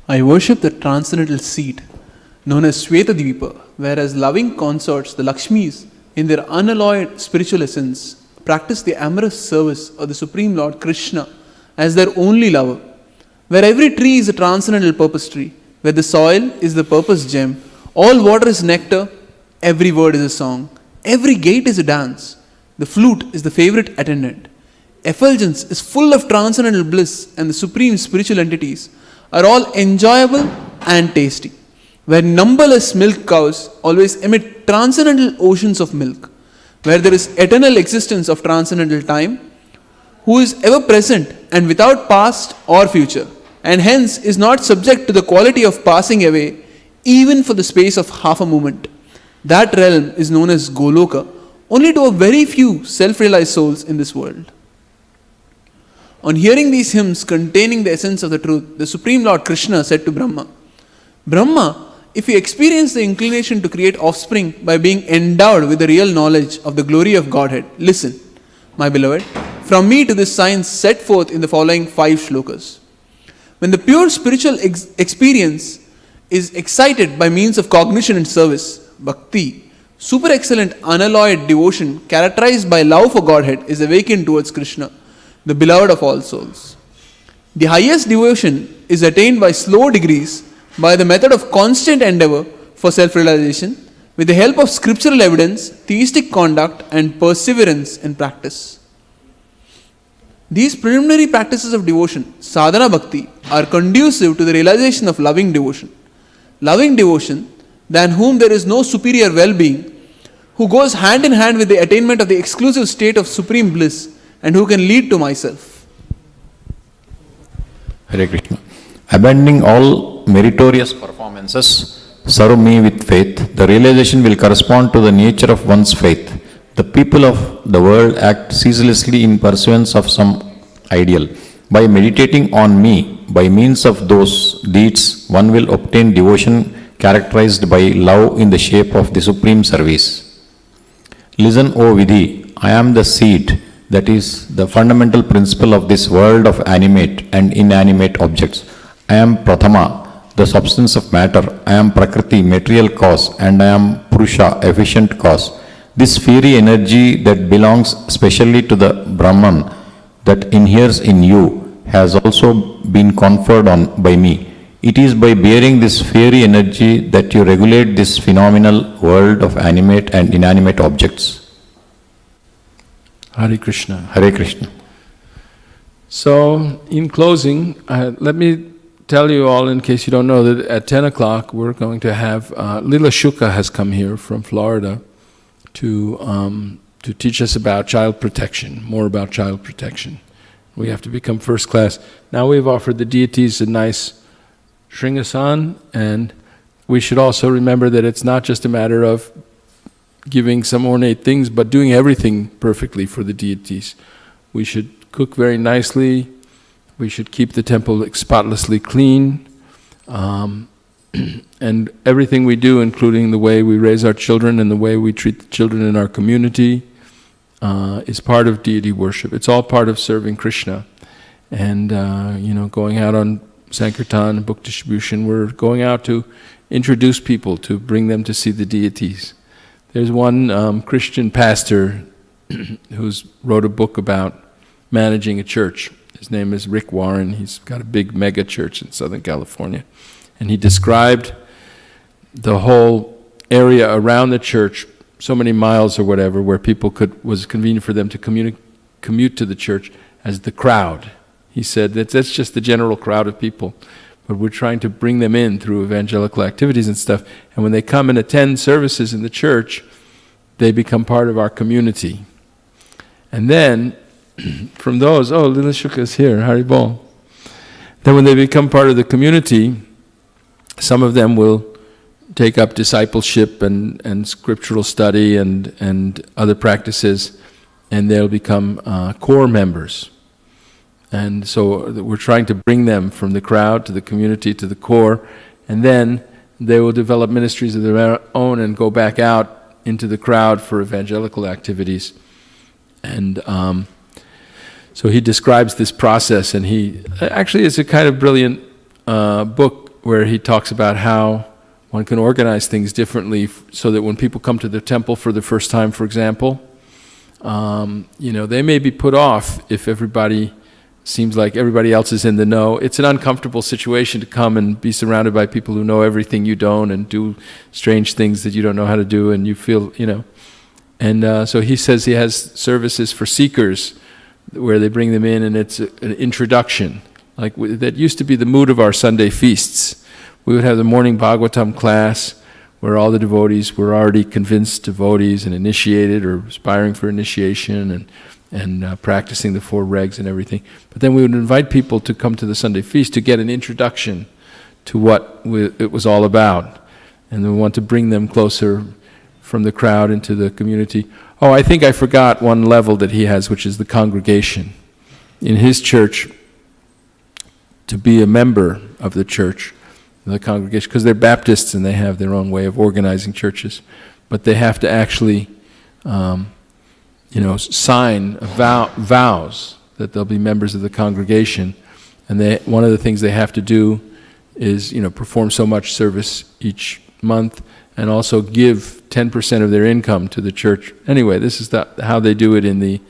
I worship the transcendental seat known as Svetadvipa, whereas loving consorts, the Lakshmis, in their unalloyed spiritual essence, practice the amorous service of the Supreme Lord Krishna as their only lover. Where every tree is a transcendental purpose tree, where the soil is the purpose gem, all water is nectar, every word is a song, every gait is a dance, the flute is the favorite attendant. Effulgence is full of transcendental bliss, and the supreme spiritual entities are all enjoyable and tasty. Where numberless milk cows always emit transcendental oceans of milk, where there is eternal existence of transcendental time, who is ever present and without past or future, and hence is not subject to the quality of passing away even for the space of half a moment. That realm is known as Goloka, only to a very few self-realized souls in this world. On hearing these hymns containing the essence of the truth, the Supreme Lord Krishna said to Brahma, Brahma, if you experience the inclination to create offspring by being endowed with the real knowledge of the glory of Godhead, listen, my beloved, from me to this science set forth in the following 5 shlokas. When the pure spiritual experience is excited by means of cognition and service, bhakti, super excellent unalloyed devotion characterized by love for Godhead, is awakened towards Krishna, the beloved of all souls. The highest devotion is attained by slow degrees by the method of constant endeavor for self-realization with the help of scriptural evidence, theistic conduct, and perseverance in practice. These preliminary practices of devotion, sadhana bhakti, are conducive to the realization of loving devotion. Loving devotion, than whom there is no superior well-being, who goes hand in hand with the attainment of the exclusive state of supreme bliss, and who can lead to myself. Hare Krishna. Abandoning all meritorious performances, serve me with faith. The realization will correspond to the nature of one's faith. The people of the world act ceaselessly in pursuance of some ideal. By meditating on me, by means of those deeds, one will obtain devotion characterized by love in the shape of the supreme service. Listen, O Vidhi, I am the seed, that is the fundamental principle of this world of animate and inanimate objects. I am Prathama, the substance of matter. I am Prakriti, material cause, and I am Purusha, efficient cause. This fiery energy that belongs specially to the Brahman that inheres in you has also been conferred on by me. It is by bearing this fiery energy that you regulate this phenomenal world of animate and inanimate objects. Hare Krishna. Hare Krishna. So, in closing, let me tell you all, in case you don't know, that at 10 o'clock we're going to have, Lila Shuka has come here from Florida to teach us about child protection, more about child protection. We have to become first class. Now we've offered the deities a nice Shringasan, and we should also remember that it's not just a matter of giving some ornate things, but doing everything perfectly for the deities. We should cook very nicely, we should keep the temple spotlessly clean, and everything we do, including the way we raise our children and the way we treat the children in our community, is part of deity worship. It's all part of serving Krishna. And going out on Sankirtan, book distribution, we're going out to introduce people, to bring them to see the deities. There's one Christian pastor who's wrote a book about managing a church. His name is Rick Warren. He's got a big mega church in Southern California. And he described the whole area around the church, so many miles or whatever, where people was convenient for them to commute to the church, as the crowd. He said that's just the general crowd of people. But we're trying to bring them in through evangelical activities and stuff. And when they come and attend services in the church, they become part of our community. And then, from those, Lila Shuka is here, Haribol. Then when they become part of the community, some of them will take up discipleship and scriptural study and other practices, and they'll become core members. And so we're trying to bring them from the crowd to the community to the core, and then they will develop ministries of their own and go back out into the crowd for evangelical activities. And so he describes this process, and actually it's a kind of brilliant book where he talks about how one can organize things differently so that when people come to the temple for the first time, for example, they may be put off if everybody seems like everybody else is in the know. It's an uncomfortable situation to come and be surrounded by people who know everything you don't and do strange things that you don't know how to do, and you feel, And so he says he has services for seekers where they bring them in, and it's an introduction. That used to be the mood of our Sunday feasts. We would have the morning Bhagavatam class where all the devotees were already convinced devotees and initiated or aspiring for initiation and practicing the 4 regs and everything. But then we would invite people to come to the Sunday feast to get an introduction to what it was all about. And we want to bring them closer from the crowd into the community. I think I forgot one level that he has, which is the congregation. In his church, to be a member of the church, the congregation, because they're Baptists and they have their own way of organizing churches, but they have to actually sign vows that they'll be members of the congregation, and one of the things they have to do is perform so much service each month, and also give 10% of their income to the church. Anyway, this is how they do it in the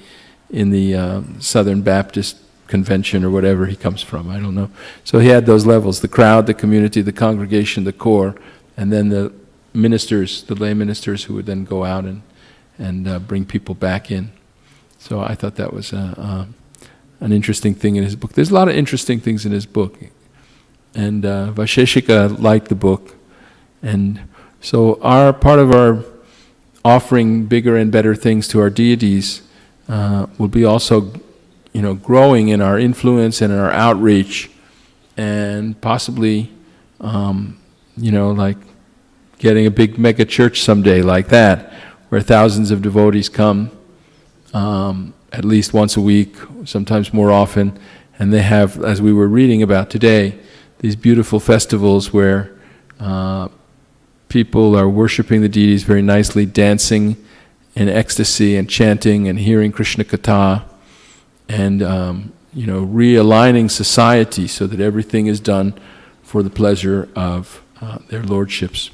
Southern Baptist Convention or whatever he comes from. I don't know. So he had those levels: the crowd, the community, the congregation, the core, and then the ministers, the lay ministers, who would then go out and bring people back in. So I thought that was an interesting thing in his book. There's a lot of interesting things in his book. And Vaisheshika liked the book. And so part of our offering bigger and better things to our deities will be also, growing in our influence and in our outreach, and possibly, like getting a big mega church someday like that, where thousands of devotees come at least once a week, sometimes more often, and they have, as we were reading about today, these beautiful festivals where people are worshiping the deities very nicely, dancing in ecstasy and chanting and hearing Krishna Katha, and realigning society so that everything is done for the pleasure of their lordships.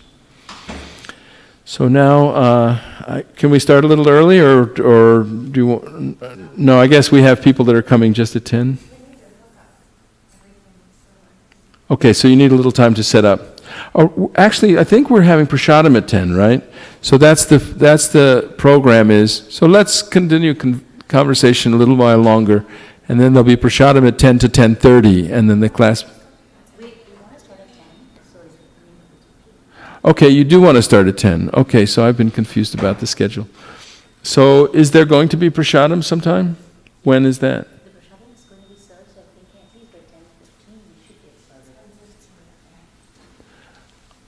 So now, can we start a little early, or do you want? No, I guess we have people that are coming just at 10. Okay, so you need a little time to set up. Actually, I think we're having prasadam at 10, right? So that's the program is. So let's continue conversation a little while longer, and then there'll be prasadam at 10 to 10:30, and then the class. Okay, you do want to start at 10. Okay, so I've been confused about the schedule. So is there going to be prasadam sometime? When is that? The prasadam is going to be served, so I think at least by 10:15 we should get started.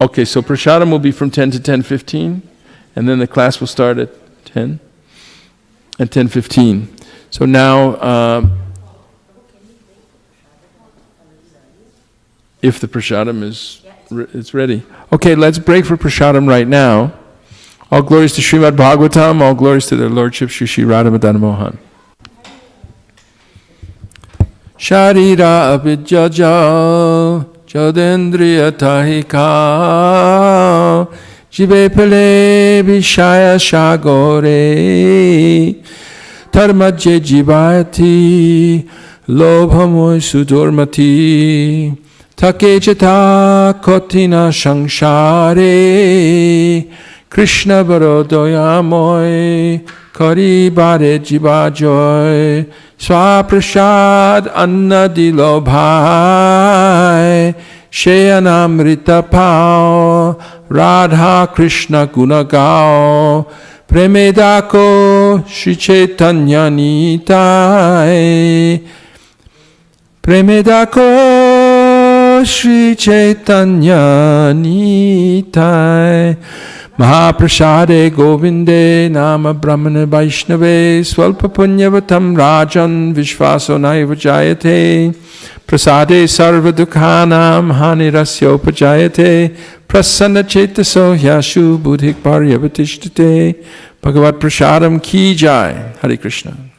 Okay, so prasadam will be from 10 to 10:15, and then the class will start at 10? At 10:15. So now, if the prasadam is ready. Okay, let's break for prasadam right now. All glories to Srimad Bhagavatam, all glories to their Lordship Shri Shri Radha Madan Mohan. Sharira abhijajal jadendriya tahika jive pale vishaya shagore tarmajye jivayati lobhamoy sudormati take cheta kotina shangshare Krishna barodoyamoy Kari bare jiva joy, swaprasad anna dilo bhai, Shayanamrita pao, Radha Krishna guna gao, Premedako Shri Chaitanya nitai, Premedako Shri Chaitanya nitai. Mahaprasade Govinde Nama Brahmana Vaishnave Swalpa Punyavatam Rajan Vishvaso Naiva Jayate Prasade Sarva Dukhanam Hani Rasyo Pajayate Prasanna Chetaso Yashu Buddhik Paryavatishtate Bhagavad Prasadam Ki Jai. Hare Krishna.